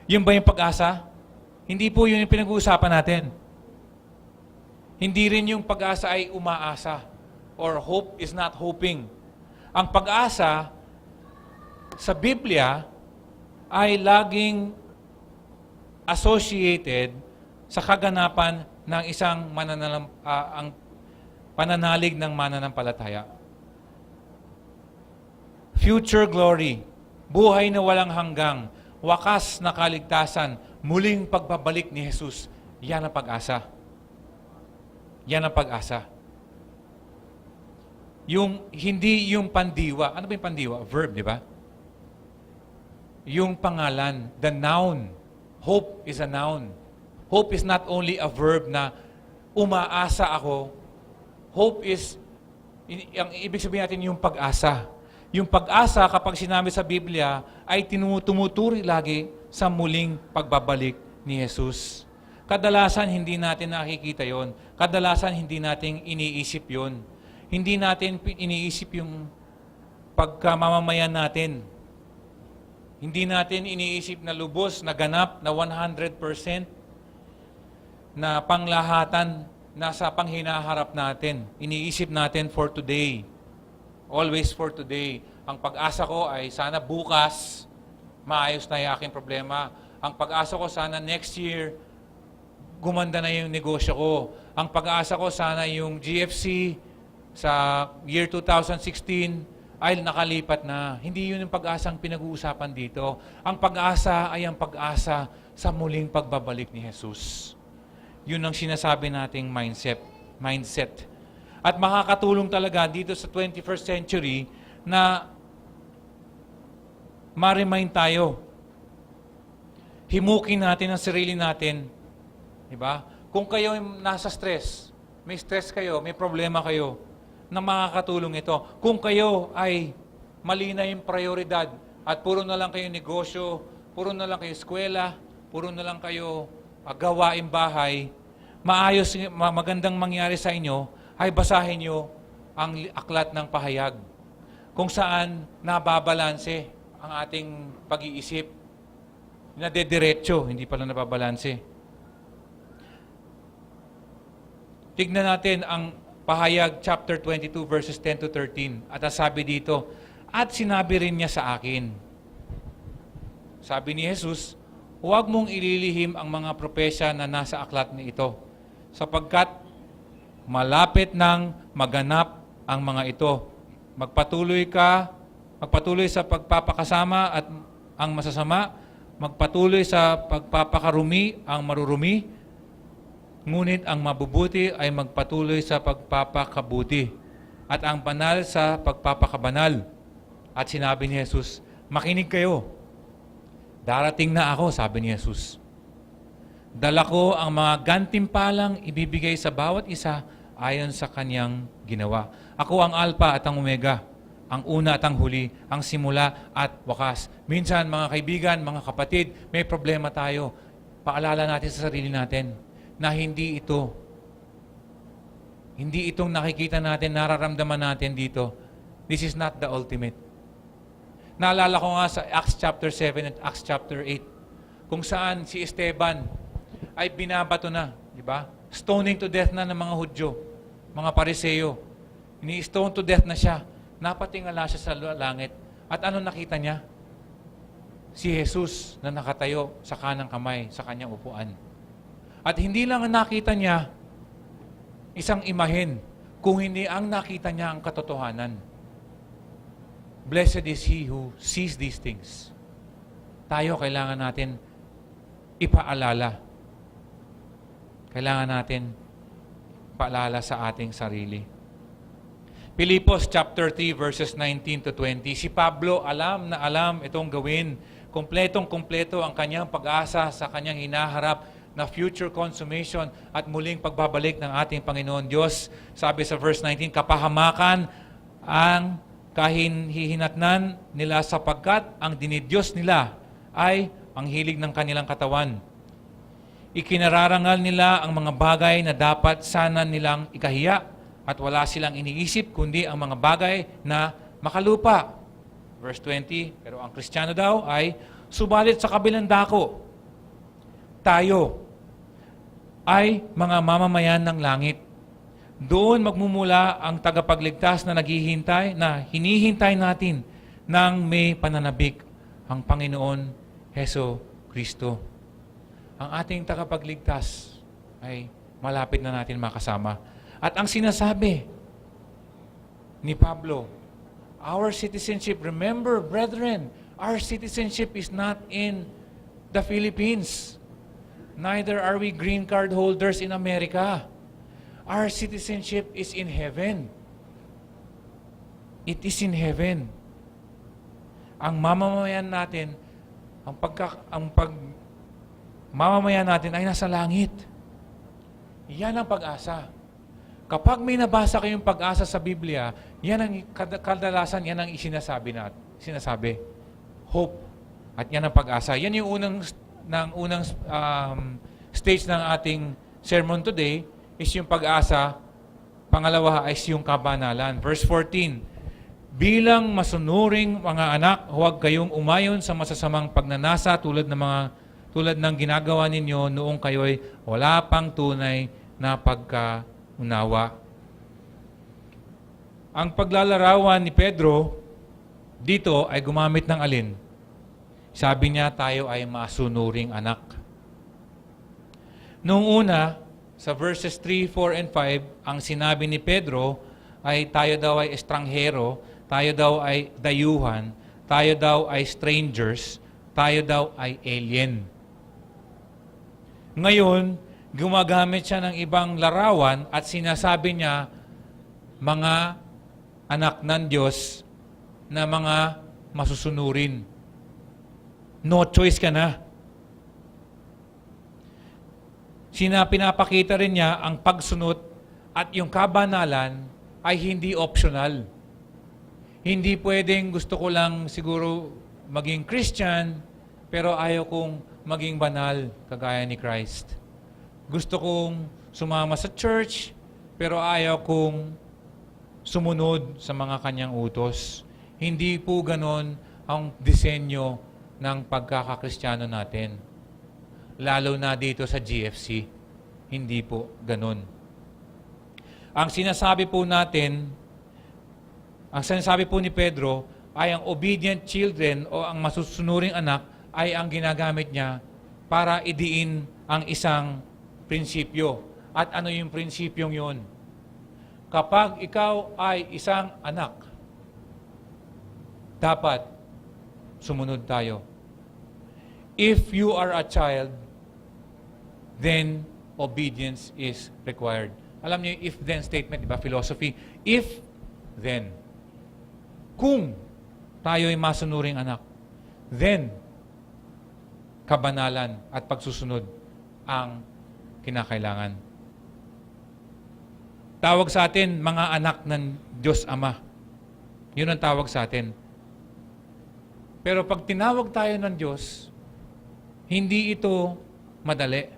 Yun ba yung pag-asa? Hindi po yun yung pinag-uusapan natin. Hindi rin yung pag-asa ay umaasa. Or hope is not hoping. Ang pag-asa sa Biblia ay laging associated sa kaganapan ng isang ang pananalig ng mananampalataya. Future glory, buhay na walang hanggang, wakas na kaligtasan, muling pagbabalik ni Jesus. Yan ang pag-asa. Yan ang pag-asa. Hindi yung pandiwa. Ano ba yung pandiwa? Verb, di ba? Yung pangalan, the noun. Hope is a noun. Hope is not only a verb na umaasa ako. Hope is, ang ibig sabihin natin yung pag-asa. Yung pag-asa kapag sinabi sa Biblia ay tumuturi lagi sa muling pagbabalik ni Jesus. Kadalasan hindi natin nakikita yon. Kadalasan hindi natin iniisip yon. Hindi natin iniisip yung pagkamamamayan natin. Hindi natin iniisip na lubos, na ganap, na 100% na panglahatan nasa panghinaharap natin. Iniisip natin for today. Always for today. Ang pag-asa ko ay sana bukas maayos na yung aking problema. Ang pag-asa ko sana next year gumanda na yung negosyo ko. Ang pag-asa ko sana yung GFC sa year 2016 ay nakalipat na. Hindi yun yung pag-asang pinag-uusapan dito. Ang pag-asa ay ang pag-asa sa muling pagbabalik ni Jesus. Yun ang sinasabi nating mindset. At makakatulong talaga dito sa 21st century na ma-remind tayo. Himukin natin ang sarili natin. Diba? Kung kayo nasa stress, may stress kayo, may problema kayo, na makakatulong ito. Kung kayo ay mali na yung prioridad at puro na lang kayo negosyo, puro na lang kayo eskwela, puro na lang kayo gawaing bahay, magandang mangyari sa inyo ay basahin nyo ang aklat ng pahayag kung saan nababalanse ang ating pag-iisip. Nadediretso, hindi pala nababalanse. Tignan natin ang Pahayag chapter 22 verses 10 to 13. At sabi dito, at sinabi rin niya sa akin. Sabi ni Jesus, huwag mong ililihim ang mga propesya na nasa aklat na ito, sapagkat malapit nang maganap ang mga ito. Magpatuloy sa pagpapakasama at ang masasama, magpatuloy sa pagpapakarumi ang marurumi, ngunit ang mabubuti ay magpatuloy sa pagpapakabuti at ang banal sa pagpapakabanal. At sinabi ni Jesus, makinig kayo. Darating na ako, sabi ni Jesus. Dala ko ang mga gantimpalang ibibigay sa bawat isa ayon sa kanyang ginawa. Ako ang Alpha at ang Omega, ang una at ang huli, ang simula at wakas. Minsan, mga kaibigan, mga kapatid, may problema tayo. Paalala natin sa sarili natin na hindi itong nakikita natin, nararamdaman natin dito. This is not the ultimate. Naalala ko nga sa Acts chapter 7 at Acts chapter 8, kung saan si Esteban ay binabato na, di ba? Stoning to death na ng mga Hudyo, mga Pariseo. Ini-stone to death na siya. Napatingala siya sa langit. At ano nakita niya? Si Jesus na nakatayo sa kanang kamay, sa kanyang upuan. At hindi lang nakita niya isang imahen, kung hindi ang nakita niya ang katotohanan. Blessed is he who sees these things. Tayo kailangan natin ipaalala. Kailangan natin paalala sa ating sarili. Pilipos chapter 3 verses 19 to 20. Si Pablo alam na alam itong gawin. Kompletong-kompleto ang kanyang pag-asa sa kanyang hinaharap na future consummation at muling pagbabalik ng ating Panginoon Diyos. Sabi sa verse 19, kapahamakan ang kahihinatnan nila sapagkat ang dinidyos nila ay ang hilig ng kanilang katawan. Ikinararangal nila ang mga bagay na dapat sana nilang ikahiya at wala silang iniisip kundi ang mga bagay na makalupa. Verse 20, pero ang Kristiyano daw ay, subalit sa kabilang dako, tayo ay mga mamamayan ng langit. Doon magmumula ang tagapagligtas na naghihintay, na hinihintay natin ng may pananabik, ang Panginoon Heso Kristo. Ang ating tagapagligtas ay malapit na natin makasama. At ang sinasabi ni Pablo, our citizenship, remember, brethren, our citizenship is not in the Philippines. Neither are we green card holders in America. Our citizenship is in heaven. It is in heaven. Ang mamamayan natin, mamamayan natin ay nasa langit. Yan ang pag-asa. Kapag may nabasa kayong pag-asa sa Biblia, yan ang kadalasan, yan ang sinasabi. Hope. At yan ang pag-asa. Yan yung unang stage ng ating sermon today, is yung pag-asa. Pangalawa ay yung kabanalan. Verse 14, bilang masunuring mga anak, huwag kayong umayon sa masasamang pagnanasa tulad ng ginagawa ninyo noong kayo'y wala pang tunay na pagkaunawa. Ang paglalarawan ni Pedro dito ay gumamit ng alin? Sabi niya, tayo ay masunuring anak. Noong una, sa verses 3, 4, and 5, ang sinabi ni Pedro ay tayo daw ay estranghero, tayo daw ay dayuhan, tayo daw ay strangers, tayo daw ay alien. Ngayon, gumagamit siya ng ibang larawan at sinasabi niya, mga anak ng Diyos na mga masusunurin. No choice ka na. Pinapakita rin niya ang pagsunod at yung kabanalan ay hindi optional. Hindi pwedeng gusto ko lang siguro maging Christian, pero ayaw kong maging banal kagaya ni Christ. Gusto kong sumama sa church, pero ayaw kong sumunod sa mga kanyang utos. Hindi po ganon ang disenyo ng pagkakakristiyano natin. Lalo na dito sa GFC. Hindi po ganon. Ang sinasabi po ni Pedro ay ang obedient children o ang masusunuring anak ay ang ginagamit niya para idiin ang isang prinsipyo. At ano yung prinsipyong yun? Kapag ikaw ay isang anak, dapat sumunod tayo. If you are a child, then obedience is required. Alam niyo yung if-then statement, di ba? Philosophy. If, then. Kung tayo ay masunuring anak, then, kabanalan at pagsusunod ang kinakailangan. Tawag sa atin, mga anak ng Diyos Ama. Yun ang tawag sa atin. Pero pag tinawag tayo ng Diyos, hindi ito madali.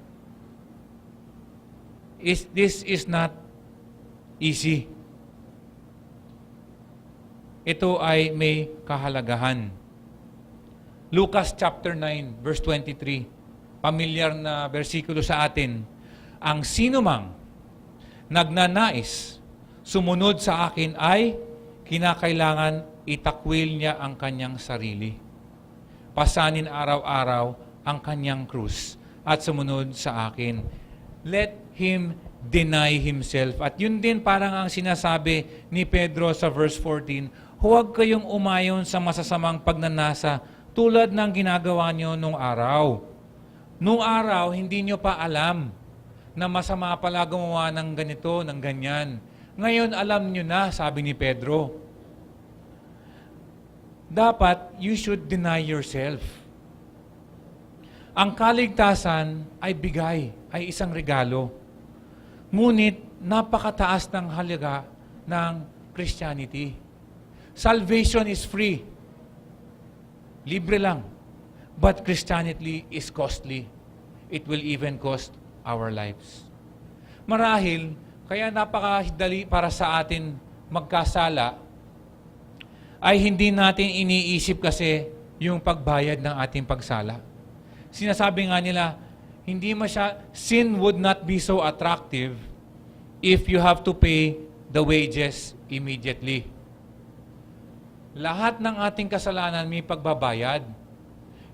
This is not easy. Ito ay may kahalagahan. Lucas chapter 9, verse 23. Pamilyar na bersikulo sa atin. Ang sinumang nagnanais sumunod sa akin ay kinakailangan itakwil niya ang kanyang sarili. Pasanin araw-araw ang kanyang krus at sumunod sa akin. Let him deny himself. At yun din parang ang sinasabi ni Pedro sa verse 14, huwag kayong umayon sa masasamang pagnanasa tulad ng ginagawa nyo nung araw. Nung araw, hindi nyo pa alam na masama pala gumawa ng ganito, ng ganyan. Ngayon, alam nyo na, sabi ni Pedro. Dapat, you should deny yourself. Ang kaligtasan ay bigay, ay isang regalo. Ngunit, napakataas ng halaga ng Christianity. Salvation is free. Libre lang. But Christianity is costly. It will even cost our lives. Marahil, kaya napakadali para sa atin magkasala ay hindi natin iniisip kasi yung pagbayad ng ating pagsala. Sinasabi nga nila, sin would not be so attractive if you have to pay the wages immediately. Lahat ng ating kasalanan may pagbabayad.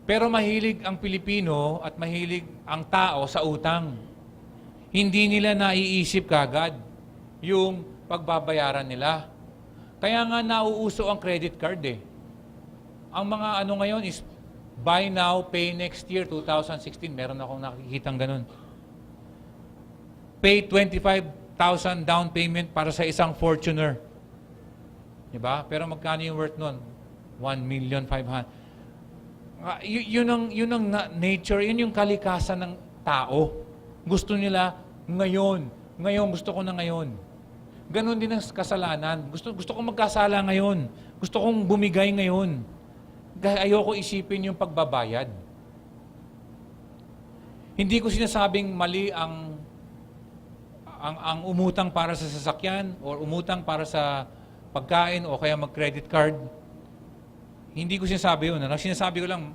Pero mahilig ang Pilipino at mahilig ang tao sa utang. Hindi nila naiisip kagad yung pagbabayaran nila. Kaya nga nauuso ang credit card eh. Ang mga ngayon is buy now, pay next year, 2016. Meron akong nakikitang ganun. Pay 25,000 down payment para sa isang Fortuner. Diba? Pero magkano yung worth nun? 1,500,000. Yun ang nature, yun yung kalikasan ng tao. Gusto nila ngayon. Ngayon, gusto ko na ngayon. Ganon din ang kasalanan. Gusto kong magkasala ngayon. Gusto kong bumigay ngayon. Ayoko isipin yung pagbabayad. Hindi ko sinasabing mali ang umutang para sa sasakyan or umutang para sa pagkain o kaya mag-credit card. Hindi ko sinasabi yun. Sinasabi ko lang,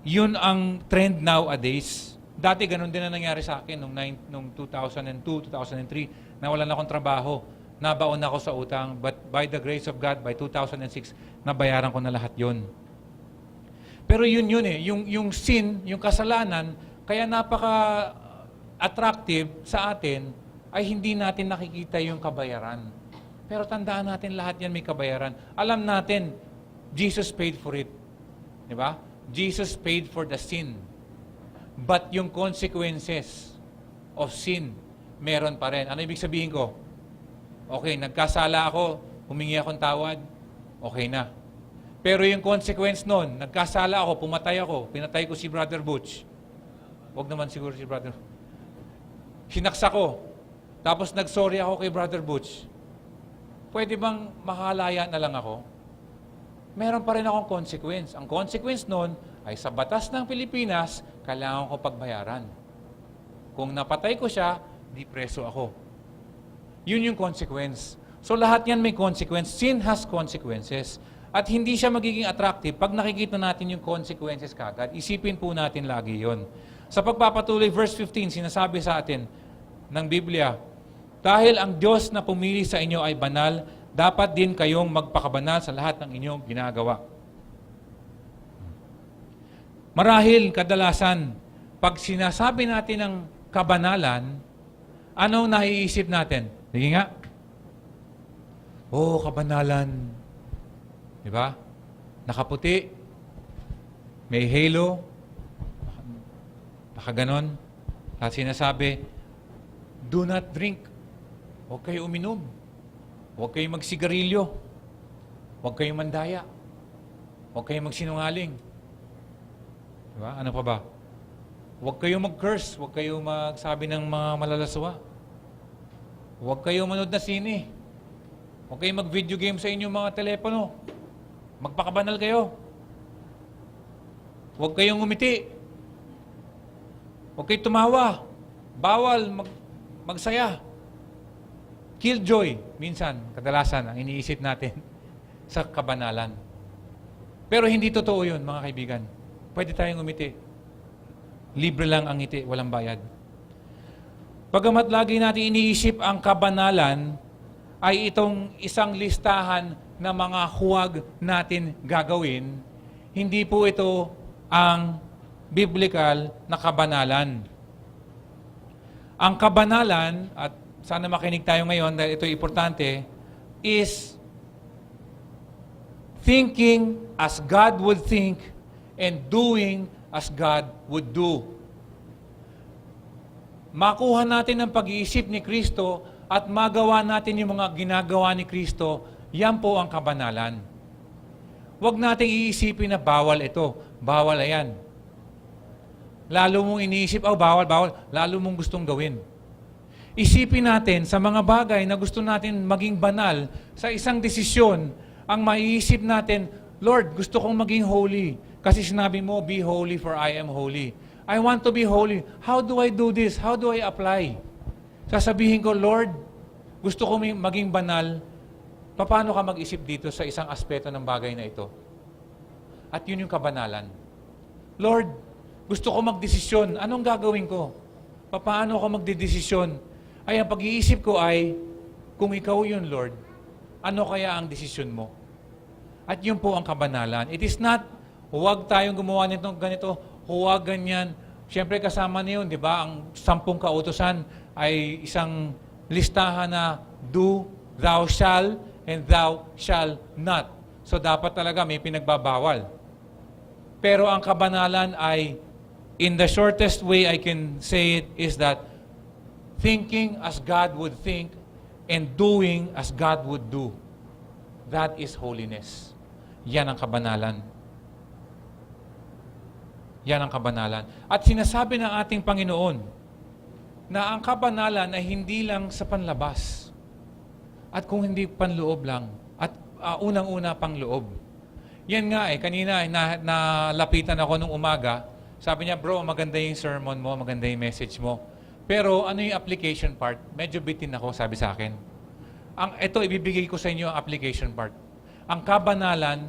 yun ang trend nowadays. Dati ganun din na nangyari sa akin noong 2002, 2003. Nawalan akong trabaho. Nabaon ako sa utang. But by the grace of God, by 2006, nabayaran ko na lahat yun. Pero yun eh. Yung sin, yung kasalanan, kaya napaka-attractive sa atin, ay hindi natin nakikita yung kabayaran. Pero tandaan natin, lahat yan may kabayaran. Alam natin, Jesus paid for it. Di ba? Jesus paid for the sin. But yung consequences of sin, meron pa rin. Ano ibig sabihin ko? Okay, nagkasala ako, humingi akong tawad, okay na. Pero yung consequence nun, nagkasala ako, pumatay ako, pinatay ko si Brother Butch. Huwag naman siguro si Brother. Sinaksa ko, tapos nagsorry ako kay Brother Butch. Pwede bang makalaya na lang ako? Meron pa rin akong consequence. Ang consequence nun ay sa batas ng Pilipinas, kailangan ko pagbayaran. Kung napatay ko siya, di preso ako. Yun yung consequence. So lahat yan may consequence. Sin has consequences. At hindi siya magiging attractive pag nakikita natin yung consequences kagad. Isipin po natin lagi yon. Sa pagpapatuloy, verse 15, sinasabi sa atin ng Biblia, dahil ang Diyos na pumili sa inyo ay banal, dapat din kayong magpakabanal sa lahat ng inyong ginagawa. Marahil, kadalasan, pag sinasabi natin ng kabanalan, anong naiisip natin? Sige nga. Oh, kabanalan. Diba? Nakaputi. May halo. Nakaganon. At sinasabi, do not drink. Huwag kayo uminom. Huwag kayong magsigarilyo. Huwag kayong mandaya. Huwag kayong magsinungaling. Diba? Ano pa ba? Huwag kayong mag-curse. Huwag kayong magsabi ng mga malalaswa. Huwag kayong manood na sine. Huwag kayong mag-video game sa inyong mga telepono. Magpakabanal kayo. Huwag kayong umiti. Huwag kayong tumawa. Bawal magsaya. Killjoy, minsan, kadalasan, ang iniisip natin sa kabanalan. Pero hindi totoo yun, mga kaibigan. Pwede tayong umiti. Libre lang ang ngiti, walang bayad. Pagamat lagi natin iniisip ang kabanalan, ay itong isang listahan na mga huwag natin gagawin, hindi po ito ang biblical na kabanalan. Ang kabanalan, at sana makinig tayo ngayon dahil ito importante, is thinking as God would think and doing as God would do. Makuha natin ang pag-iisip ni Kristo at magawa natin yung mga ginagawa ni Kristo, yan po ang kabanalan. Huwag nating iisipin na bawal ito, bawal ayan. Lalo mong iniisip, bawal, lalo mong gustong gawin. Isipin natin sa mga bagay na gusto natin maging banal, sa isang desisyon, ang maiisip natin, Lord, gusto kong maging holy. Kasi sinabi mo, be holy for I am holy. I want to be holy. How do I do this? How do I apply? Sasabihin ko, Lord, gusto ko maging banal. Paano ka mag-isip dito sa isang aspeto ng bagay na ito? At yun yung kabanalan. Lord, gusto ko magdesisyon. Anong gagawin ko? Paano ako magdedesisyon? Ay, ang pag-iisip ko ay, kung ikaw yun, Lord, ano kaya ang desisyon mo? At yun po ang kabanalan. It is not, huwag tayong gumawa nito, ganito, huwag ganyan. Siyempre kasama na yun, di ba? Ang 10 kautusan ay isang listahan na do, thou shall, and thou shall not. So dapat talaga may pinagbabawal. Pero ang kabanalan ay, in the shortest way I can say it, is that thinking as God would think and doing as God would do. That is holiness. Yan ang kabanalan. Yan ang kabanalan. At sinasabi ng ating Panginoon na ang kabanalan ay hindi lang sa panlabas. At kung hindi panloob lang. At unang-una panloob. Yan nga kanina nalapitan ako nung umaga. Sabi niya, bro, maganda yung sermon mo, maganda yung message mo. Pero ano yung application part? Medyo bitin ako, sabi sa akin. Ito, ibibigay ko sa inyo ang application part. Ang kabanalan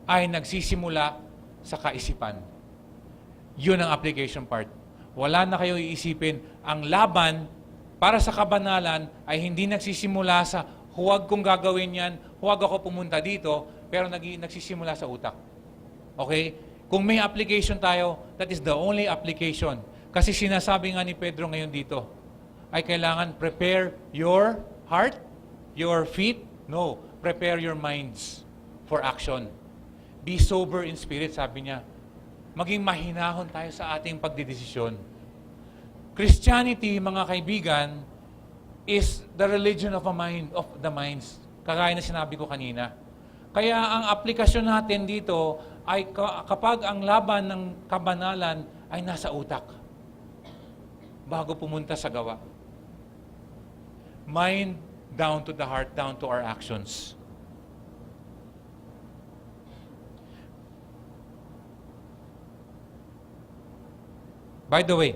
ay nagsisimula sa kaisipan. Yun ang application part. Wala na kayo iisipin. Ang laban para sa kabanalan ay hindi nagsisimula sa huwag kong gagawin yan, huwag ako pumunta dito, pero nagsisimula sa utak. Okay? Kung may application tayo, that is the only application. Kasi sinasabi nga ni Pedro ngayon dito, ay kailangan prepare your heart, your feet, no, prepare your minds for action. Be sober in spirit, sabi niya. Maging mahinahon tayo sa ating pagdidesisyon. Christianity, mga kaibigan, is the religion of the minds. Kagaya na sinabi ko kanina. Kaya ang aplikasyon natin dito ay kapag ang laban ng kabanalan ay nasa utak bago pumunta sa gawa. Mind down to the heart, down to our actions. By the way,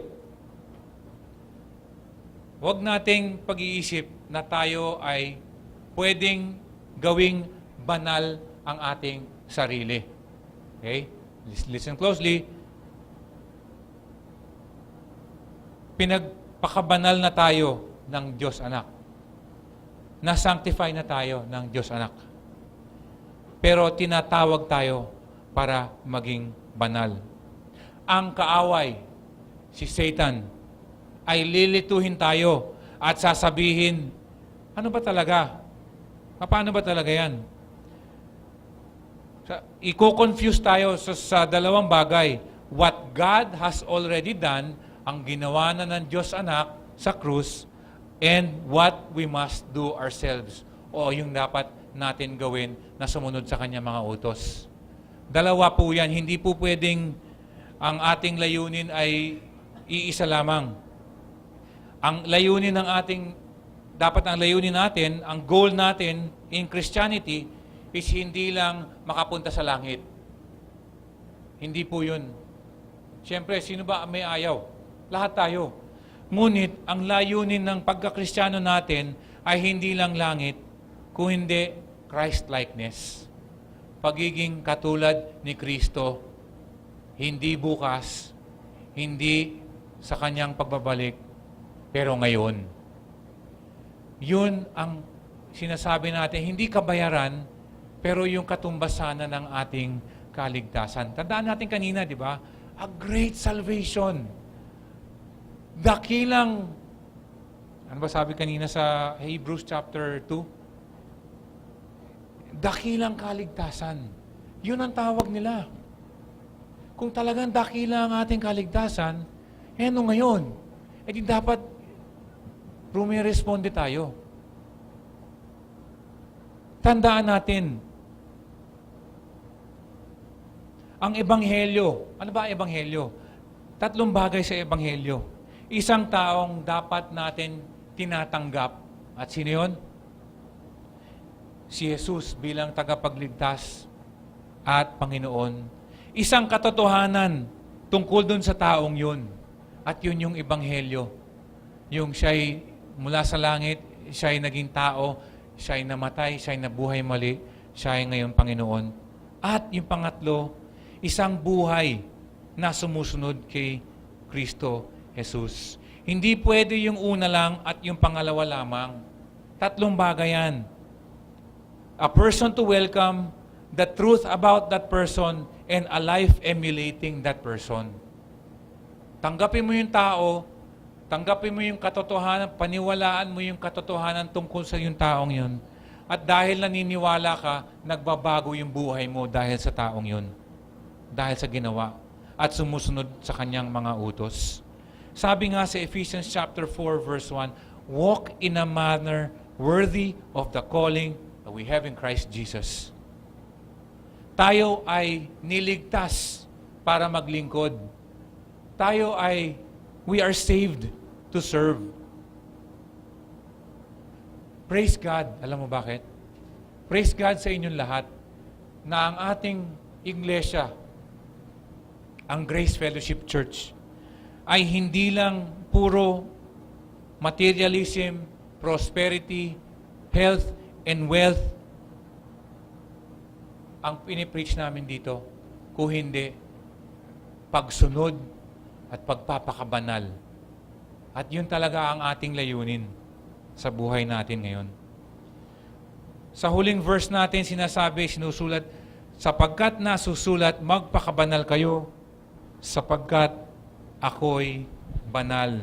huwag nating pag-iisip na tayo ay pwedeng gawing banal ang ating sarili. Okay? Listen closely. Pinagpakabanal na tayo ng Diyos Anak. Na-sanctify na tayo ng Diyos Anak. Pero tinatawag tayo para maging banal. Ang kaaway, si Satan, ay lilituhin tayo at sasabihin, ano ba talaga? Paano ba talaga yan? Iko-confuse tayo sa dalawang bagay. What God has already done, ang ginawa na ng Diyos Anak sa krus, and what we must do ourselves, o yung dapat natin gawin na sumunod sa Kanya mga utos. Dalawa po yan. Hindi po pwedeng ang ating layunin ay iisa lamang. Ang layunin dapat ang layunin natin, ang goal natin in Christianity is hindi lang makapunta sa langit. Hindi po yun. Siyempre, sino ba may ayaw? Lahat tayo. Ngunit, ang layunin ng pagka-Kristiyano natin ay hindi lang langit, kung hindi Christ-likeness. Pagiging katulad ni Kristo, hindi bukas, hindi sa Kanyang pagbabalik, pero ngayon. Yun ang sinasabi natin, hindi kabayaran, pero yung katumbasan ng ating kaligtasan. Tandaan natin kanina, di ba? A great salvation. Dakilang, ano ba sabi kanina sa Hebrews chapter 2? Dakilang kaligtasan. Yun ang tawag nila. Kung talagang dakila ang ating kaligtasan, ano ngayon? Di dapat rumiresponde tayo. Tandaan natin, ang Ebanghelyo, ano ba ang Ebanghelyo? 3 bagay sa Ebanghelyo. Isang taong dapat natin tinatanggap. At sino yun? Si Jesus bilang tagapagligtas at Panginoon. Isang katotohanan tungkol dun sa taong yun. At yun yung Ebanghelyo. Yung siya'y mula sa langit, siya'y naging tao, Siya ay namatay, siya ay nabuhay mali, siya ay ngayon Panginoon. At yung pangatlo, isang buhay na sumusunod kay Kristo Jesus. Hindi pwede yung una lang at yung pangalawa lamang. Tatlong bagay yan. A person to welcome, the truth about that person, and a life emulating that person. Tanggapin mo yung tao, tanggapin mo yung katotohanan, paniwalaan mo yung katotohanan tungkol sa yung taong yun. At dahil naniniwala ka, nagbabago yung buhay mo dahil sa taong yun. Dahil sa ginawa. At sumusunod sa kanyang mga utos. Sabi nga sa Ephesians chapter 4 verse 1, walk in a manner worthy of the calling that we have in Christ Jesus. Tayo ay niligtas para maglingkod. We are saved to serve. Praise God. Alam mo bakit? Praise God sa inyong lahat na ang ating iglesia, ang Grace Fellowship Church, ay hindi lang puro materialism, prosperity, health, and wealth ang pinipreach namin dito. Kung hindi, pagsunod at pagpapakabanal. At yun talaga ang ating layunin sa buhay natin ngayon. Sa huling verse natin, sinusulat, sapagkat nasusulat, magpakabanal kayo, sapagkat ako'y banal.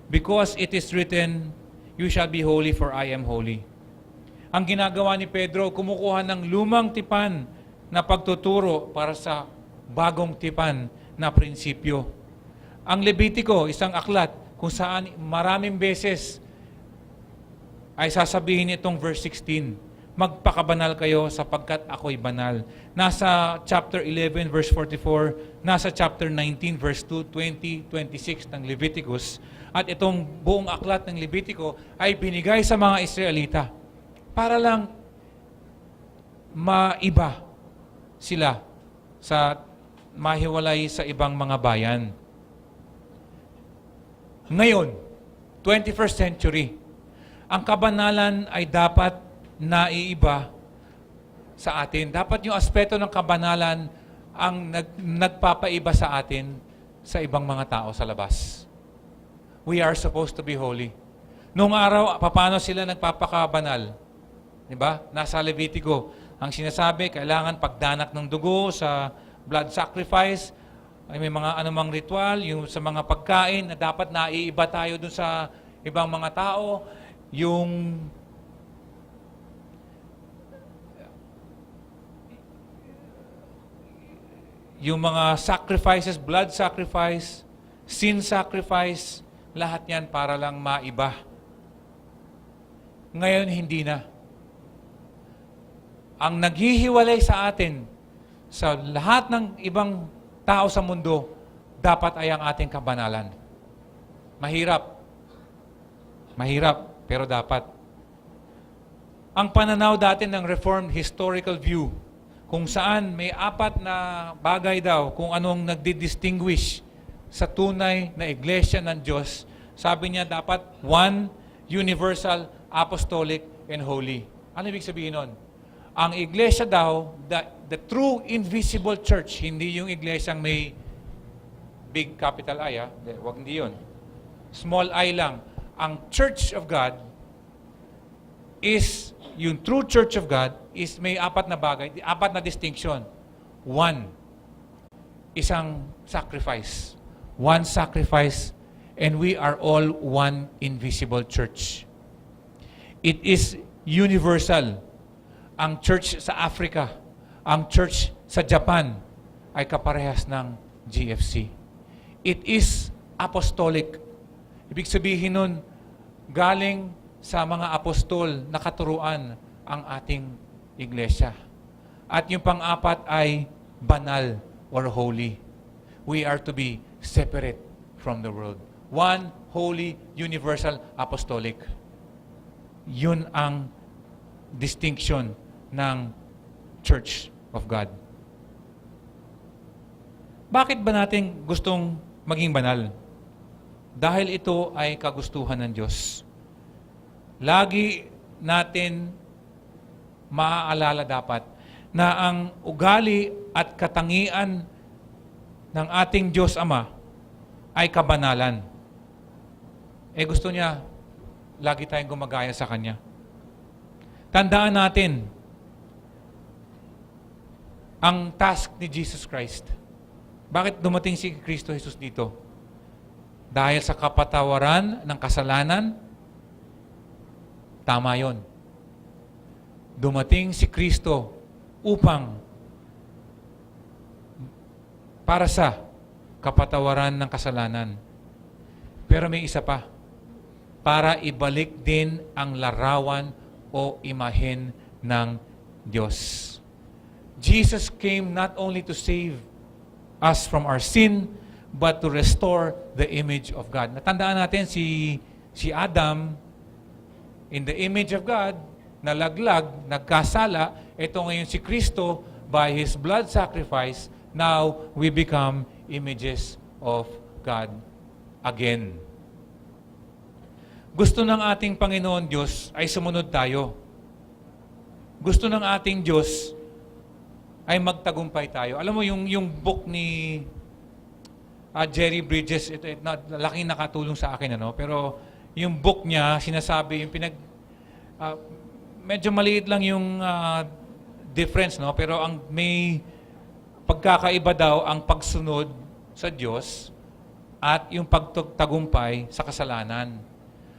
Because it is written, you shall be holy for I am holy. Ang ginagawa ni Pedro, kumukuha ng lumang tipan na pagtuturo para sa bagong tipan na prinsipyo. Ang Levitico, isang aklat, kung saan maraming beses ay sasabihin itong verse 16, magpakabanal kayo sapagkat ako'y banal. Nasa chapter 11 verse 44, nasa chapter 19 verse 2, 20, 26 ng Leviticus, at itong buong aklat ng Levitico ay binigay sa mga Israelita para lang maiba sila sa mahiwalay sa ibang mga bayan. Ngayon, 21st century, ang kabanalan ay dapat naiiba sa atin. Dapat yung aspeto ng kabanalan ang nagpapaiba sa atin sa ibang mga tao sa labas. We are supposed to be holy. Noong araw, paano sila nagpapakabanal? Diba? Nasa Levitico, ang sinasabi, kailangan pagdanak ng dugo sa blood sacrifice, ay may mga anumang ritual, yung sa mga pagkain na dapat naiiba tayo dun sa ibang mga tao, yung mga sacrifices, blood sacrifice, sin sacrifice, lahat yan para lang maiba. Ngayon, hindi na. Ang naghihiwalay sa atin, sa lahat ng ibang tao sa mundo, dapat ay ang ating kabanalan. Mahirap. Mahirap, pero dapat. Ang pananaw dati ng Reformed historical view, kung saan may apat na bagay daw, kung anong nagdi-distinguish sa tunay na iglesia ng Diyos, sabi niya dapat one, universal, apostolic, and holy. Ano ibig sabihin nun? Ang iglesia daw, the true invisible church, hindi yung iglesyang may big capital I, wag hindi yun. Small I lang. Ang Church of God is, yung true Church of God is may apat na bagay, apat na distinction. One, isang sacrifice. One sacrifice, and we are all one invisible church. It is universal. Ang church sa Africa, ang church sa Japan, ay kaparehas ng GFC. It is apostolic. Ibig sabihin nun, galing sa mga apostol na katuruan ang ating iglesia. At yung pang-apat ay banal or holy. We are to be separate from the world. One, holy, universal, apostolic. Yun ang distinction ng Church of God. Bakit ba natin gustong maging banal? Dahil ito ay kagustuhan ng Diyos. Lagi natin maaalala dapat na ang ugali at katangian ng ating Diyos Ama ay kabanalan. Gusto niya, lagi tayong gumagaya sa Kanya. Tandaan natin, ang task ni Jesus Christ. Bakit dumating si Kristo Jesus dito? Dahil sa kapatawaran ng kasalanan, tama yon. Dumating si Kristo upang para sa kapatawaran ng kasalanan. Pero may isa pa, para ibalik din ang larawan o imahen ng Diyos. Jesus came not only to save us from our sin, but to restore the image of God. Natandaan natin si Adam, in the image of God, nalaglag, nagkasala. Ito ngayon si Kristo, by His blood sacrifice, now we become images of God again. Gusto ng ating Panginoon Diyos ay sumunod tayo. Gusto ng ating Diyos ay magtagumpay tayo. Alam mo, yung book ni Jerry Bridges, ito laking nakatulong sa akin, pero yung book niya, sinasabi, medyo maliit lang yung difference, pero ang may pagkakaiba daw ang pagsunod sa Diyos at yung pagtagumpay sa kasalanan.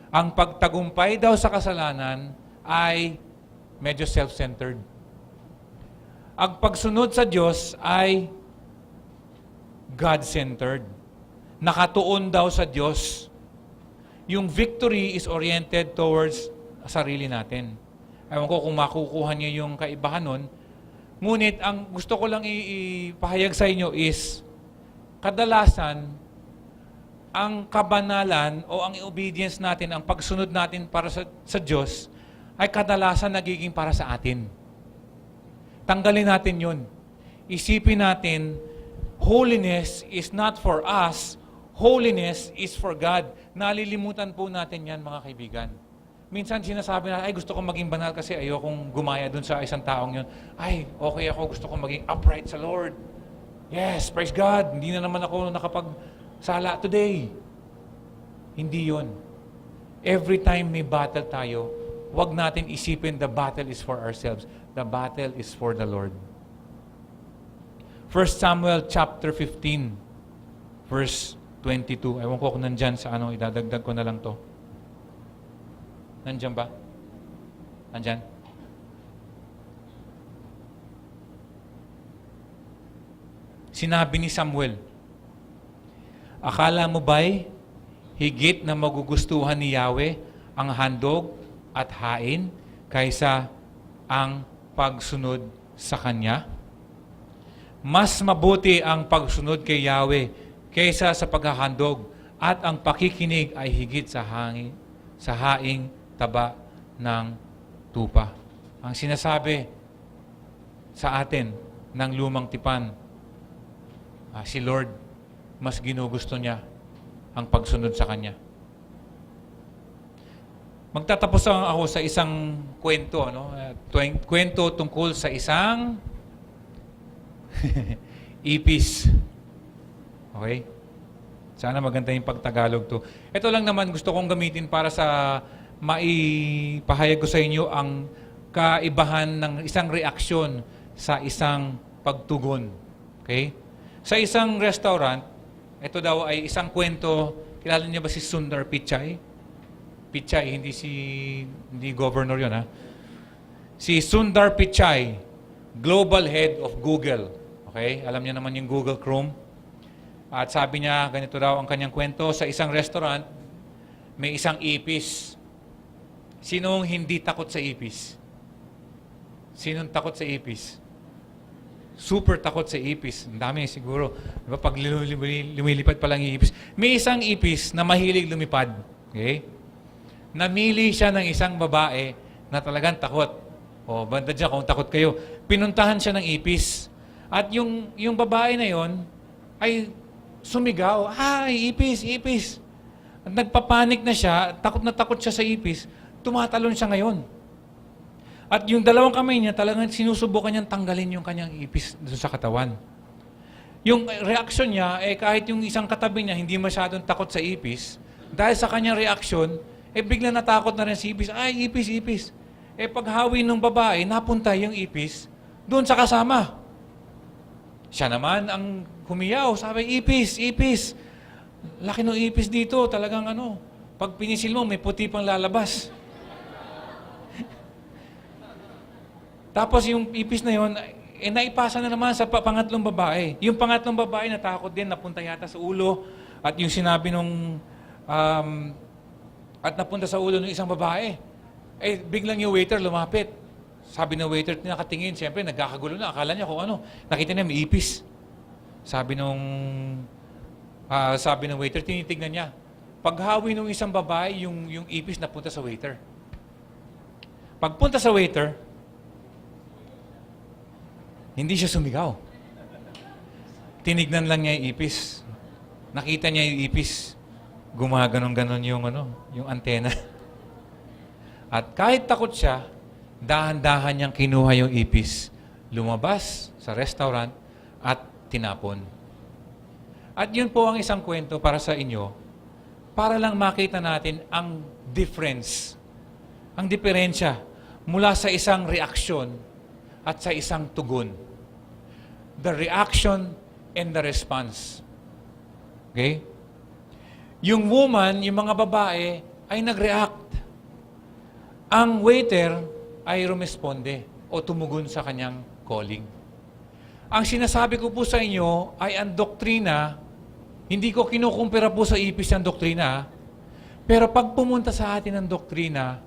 Ang pagtagumpay daw sa kasalanan ay medyo self-centered. Ang pagsunod sa Diyos ay God-centered. Nakatuon daw sa Diyos. Yung victory is oriented towards sarili natin. Ewan ko kung makukuha niyo yung kaibahan nun. Ngunit, ang gusto ko lang ipahayag sa inyo is, kadalasan, ang kabanalan o ang obedience natin, ang pagsunod natin para sa Diyos, ay kadalasan nagiging para sa atin. Tanggalin natin yun. Isipin natin, holiness is not for us, holiness is for God. Nalilimutan po natin yan, mga kaibigan. Minsan sinasabi na, gusto kong maging banal kasi ayokong gumaya dun sa isang taong yun. Okay ako, gusto kong maging upright sa Lord. Yes, praise God. Hindi na naman ako sala today. Hindi yon. Every time may battle tayo, wag natin isipin the battle is for ourselves. The battle is for the Lord. 1 Samuel chapter 15, verse 22. Ewan ko kung nandyan sa idadagdag ko na lang to. Nandyan ba? Nandyan? Sinabi ni Samuel, akala mo ba'y higit na magugustuhan ni Yahweh ang handog at hain kaysa ang pagsunod sa Kanya? Mas mabuti ang pagsunod kay Yahweh kaysa sa paghahandog at ang pakikinig ay higit sa haing taba ng tupa. Ang sinasabi sa atin ng lumang tipan, si Lord, mas ginugusto niya ang pagsunod sa Kanya. Magtatapos ako sa isang kwento, kwento tungkol sa isang ipis. Okay? Sana maganda yung pagtagalog to. Ito lang naman gusto kong gamitin para sa maipahayag ko sa inyo ang kaibahan ng isang reaksyon sa isang pagtugon. Okay? Sa isang restaurant, ito daw ay isang kwento, kilala niyo ba si Sundar Pichai? Pichai, hindi governor yun, ha? Si Sundar Pichai, Global Head of Google. Okay? Alam niyo naman yung Google Chrome. At sabi niya, ganito daw ang kanyang kwento, sa isang restaurant, may isang ipis. Sinong hindi takot sa ipis? Sinong takot sa ipis? Super takot sa ipis. Ang dami siguro. Diba, pag lumilipad pa lang yung ipis. May isang ipis na mahilig lumipad. Okay? Namili siya ng isang babae na talagang takot. Banda dyan kung takot kayo. Pinuntahan siya ng ipis. At yung babae na yon ay sumigaw, ipis, ipis. At nagpapanik na siya, takot na takot siya sa ipis, tumatalon siya ngayon. At yung dalawang kamay niya, talagang sinusubukan niyang tanggalin yung kanyang ipis doon sa katawan. Yung reaksyon niya, kahit yung isang katabi niya, hindi masyadong takot sa ipis, dahil sa kanyang reaksyon, bigla natakot na rin si ipis. Ay, ipis, ipis. Paghawi ng babae, napunta yung ipis doon sa kasama. Siya naman ang humiyaw, sabi, ipis, ipis. Laki ng ipis dito, talagang pag pinisil mo, may puti pang lalabas. Tapos yung ipis na yun, naipasa na naman sa pangatlong babae. Yung pangatlong babae natakot din, napunta yata sa ulo. At yung sinabi nung, at napunta sa ulo ng isang babae. Biglang yung waiter lumapit. Sabi ng waiter, nakatingin, siyempre nagkakagulo na. Akala niya kung ano. Nakita niya, may ipis. Sabi ng waiter, tinitignan niya. Paghawi ng isang babae, yung ipis napunta sa waiter. Pagpunta sa waiter, hindi siya sumigaw. Tinignan lang niya yung ipis. Nakita niya yung ipis. Gumaganon-ganon yung antena. At kahit takot siya, dahan-dahan niyang kinuha yung ipis, lumabas sa restaurant at tinapon. At yun po ang isang kwento para sa inyo, para lang makita natin ang difference, ang diferensya mula sa isang reaksyon at sa isang tugon. The reaction and the response. Okay? Yung woman, yung mga babae, ay nag-react. Ang waiter ay rumesponde o tumugon sa kanyang calling. Ang sinasabi ko po sa inyo ay ang doktrina, hindi ko kinukumpira po sa ipis ang doktrina, pero pag pumunta sa atin ang doktrina,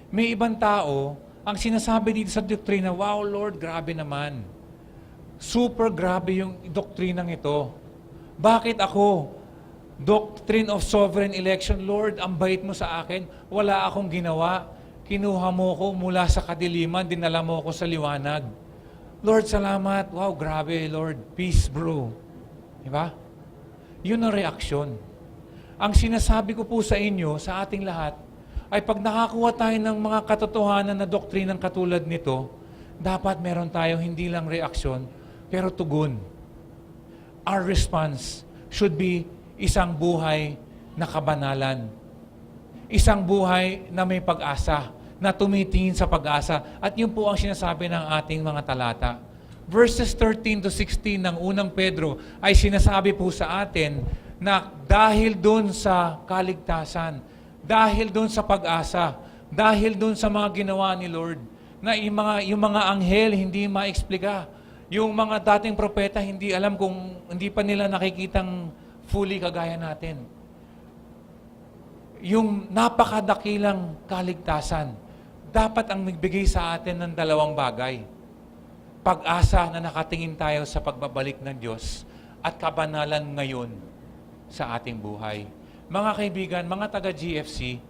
may ibang tao, ang sinasabi dito sa doktrina, wow Lord, grabe naman. Super grabe yung doktrinang ito. Bakit ako? Doctrine of sovereign election, Lord, ang bait mo sa akin, wala akong ginawa. Kinuha mo ko mula sa kadiliman, dinala mo ko sa liwanag. Lord, salamat. Wow, grabe, Lord. Peace, bro. Diba? Yun ang reaksyon. Ang sinasabi ko po sa inyo, sa ating lahat, ay pag nakakuha tayo ng mga katotohanan na doktrinang katulad nito, dapat meron tayong hindi lang reaksyon, pero tugon. Our response should be isang buhay na kabanalan. Isang buhay na may pag-asa, na tumitingin sa pag-asa. At yun po ang sinasabi ng ating mga talata. Verses 13 to 16 ng unang Pedro ay sinasabi po sa atin na dahil doon sa kaligtasan, dahil doon sa pag-asa, dahil doon sa mga ginawa ni Lord, na yung mga anghel hindi ma-explika. Yung mga dating propeta hindi alam kung hindi pa nila nakikitang fully kagaya natin. Yung napakadakilang kaligtasan, dapat ang magbigay sa atin ng dalawang bagay. Pag-asa na nakatingin tayo sa pagbabalik ng Diyos at kabanalan ngayon sa ating buhay. Mga kaibigan, mga taga-GFC,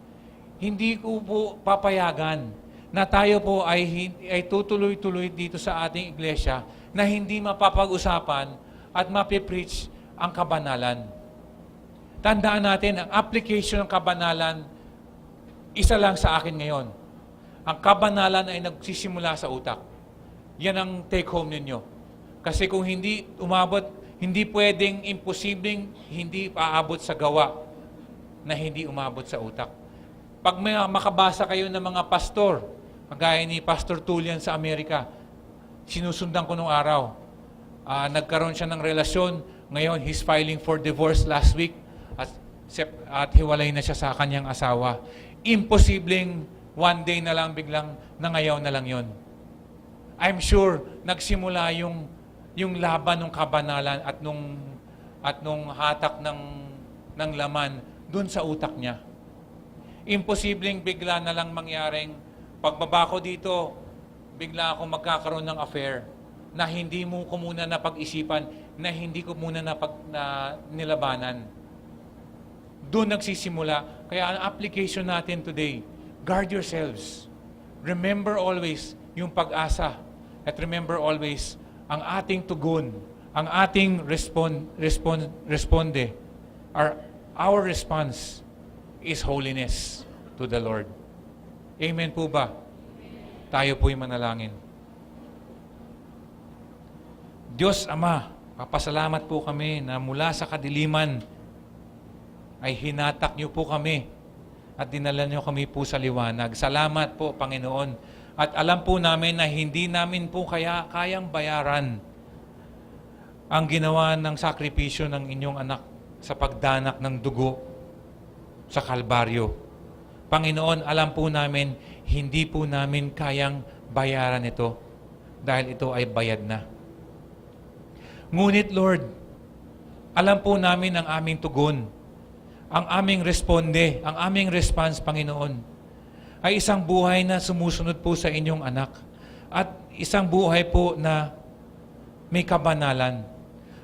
hindi ko po papayagan na tayo po ay tutuloy-tuloy dito sa ating iglesia na hindi mapapag-usapan at mapipreach ang kabanalan. Tandaan natin, ang application ng kabanalan, isa lang sa akin ngayon. Ang kabanalan ay nagsisimula sa utak. Yan ang take home ninyo. Kasi kung hindi umabot, hindi pwedeng, imposibleng, hindi paabot sa gawa na hindi umabot sa utak. Pag may makabasa kayo ng mga pastor, kagaya ni Pastor Tullian sa Amerika, sinusundan ko nung araw. Nagkaroon siya ng relasyon, ngayon he's filing for divorce last week, at hiwalay na siya sa kanyang asawa. Imposibleng one day na lang biglang nangayaw na lang yon. I'm sure nagsimula yung laban ng kabanalan at nung hatak ng laman dun sa utak niya. Imposibleng bigla na lang mangyaring pagbaba ko dito, bigla ako magkakaroon ng affair na hindi mo ko muna napag-isipan, na hindi ko muna nilabanan. Doon nagsisimula. Kaya ang application natin today, guard yourselves. Remember always yung pag-asa. At remember always ang ating tugon, ang ating responde. Our response is holiness to the Lord. Amen po ba? Tayo po'y manalangin. Diyos Ama, papasalamat po kami na mula sa kadiliman ay hinatak niyo po kami at dinala niyo kami po sa liwanag. Salamat po, Panginoon. At alam po namin na hindi namin po kayang bayaran ang ginawa ng sakripisyo ng inyong anak sa pagdanak ng dugo sa Kalbaryo. Panginoon, alam po namin, hindi po namin kayang bayaran ito dahil ito ay bayad na. Ngunit Lord, alam po namin ang aming tugon, ang aming responde, ang aming response, Panginoon, ay isang buhay na sumusunod po sa inyong anak at isang buhay po na may kabanalan.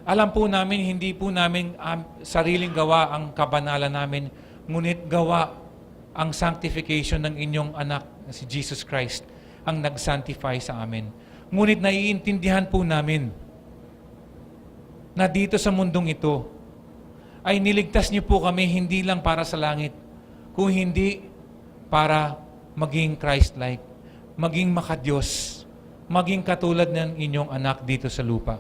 Alam po namin, hindi po namin sariling gawa ang kabanalan namin, ngunit gawa ang sanctification ng inyong anak, si Jesus Christ, ang nag-sanctify sa amin. Ngunit naiintindihan po namin na dito sa mundong ito ay niligtas niyo po kami hindi lang para sa langit, kung hindi para maging Christ-like, maging makadiyos, maging katulad ng inyong anak dito sa lupa.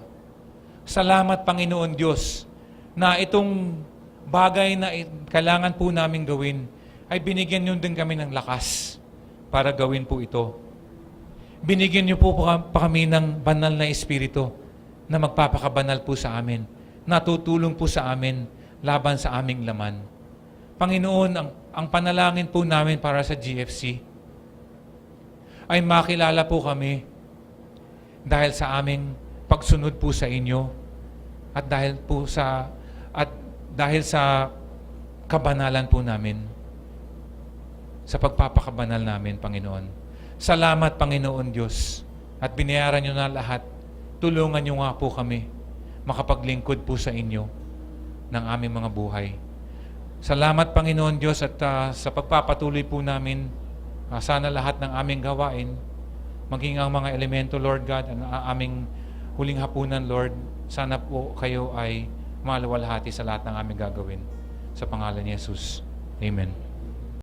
Salamat, Panginoon Diyos, na itong bagay na kailangan po namin gawin ay binigyan niyo din kami ng lakas para gawin po ito. Binigyan niyo po pa kami ng banal na Espiritu na magpapakabanal po sa amin, natutulong po sa amin laban sa aming laman. Panginoon, ang panalangin po namin para sa GFC ay makilala po kami dahil sa aming pagsunod po sa inyo at dahil sa kabanalan po namin, sa pagpapakabanal namin, Panginoon. Salamat, Panginoon Diyos, at binayaran niyo na lahat. Tulungan niyo nga po kami makapaglingkod po sa inyo ng aming mga buhay. Salamat, Panginoon Diyos, at sa pagpapatuloy po namin, sana lahat ng aming gawain, maging ang mga elemento, Lord God, ang aming huling hapunan, Lord, sana po kayo ay maluwalhati sa lahat ng aming gagawin. Sa pangalan ni Jesus. Amen.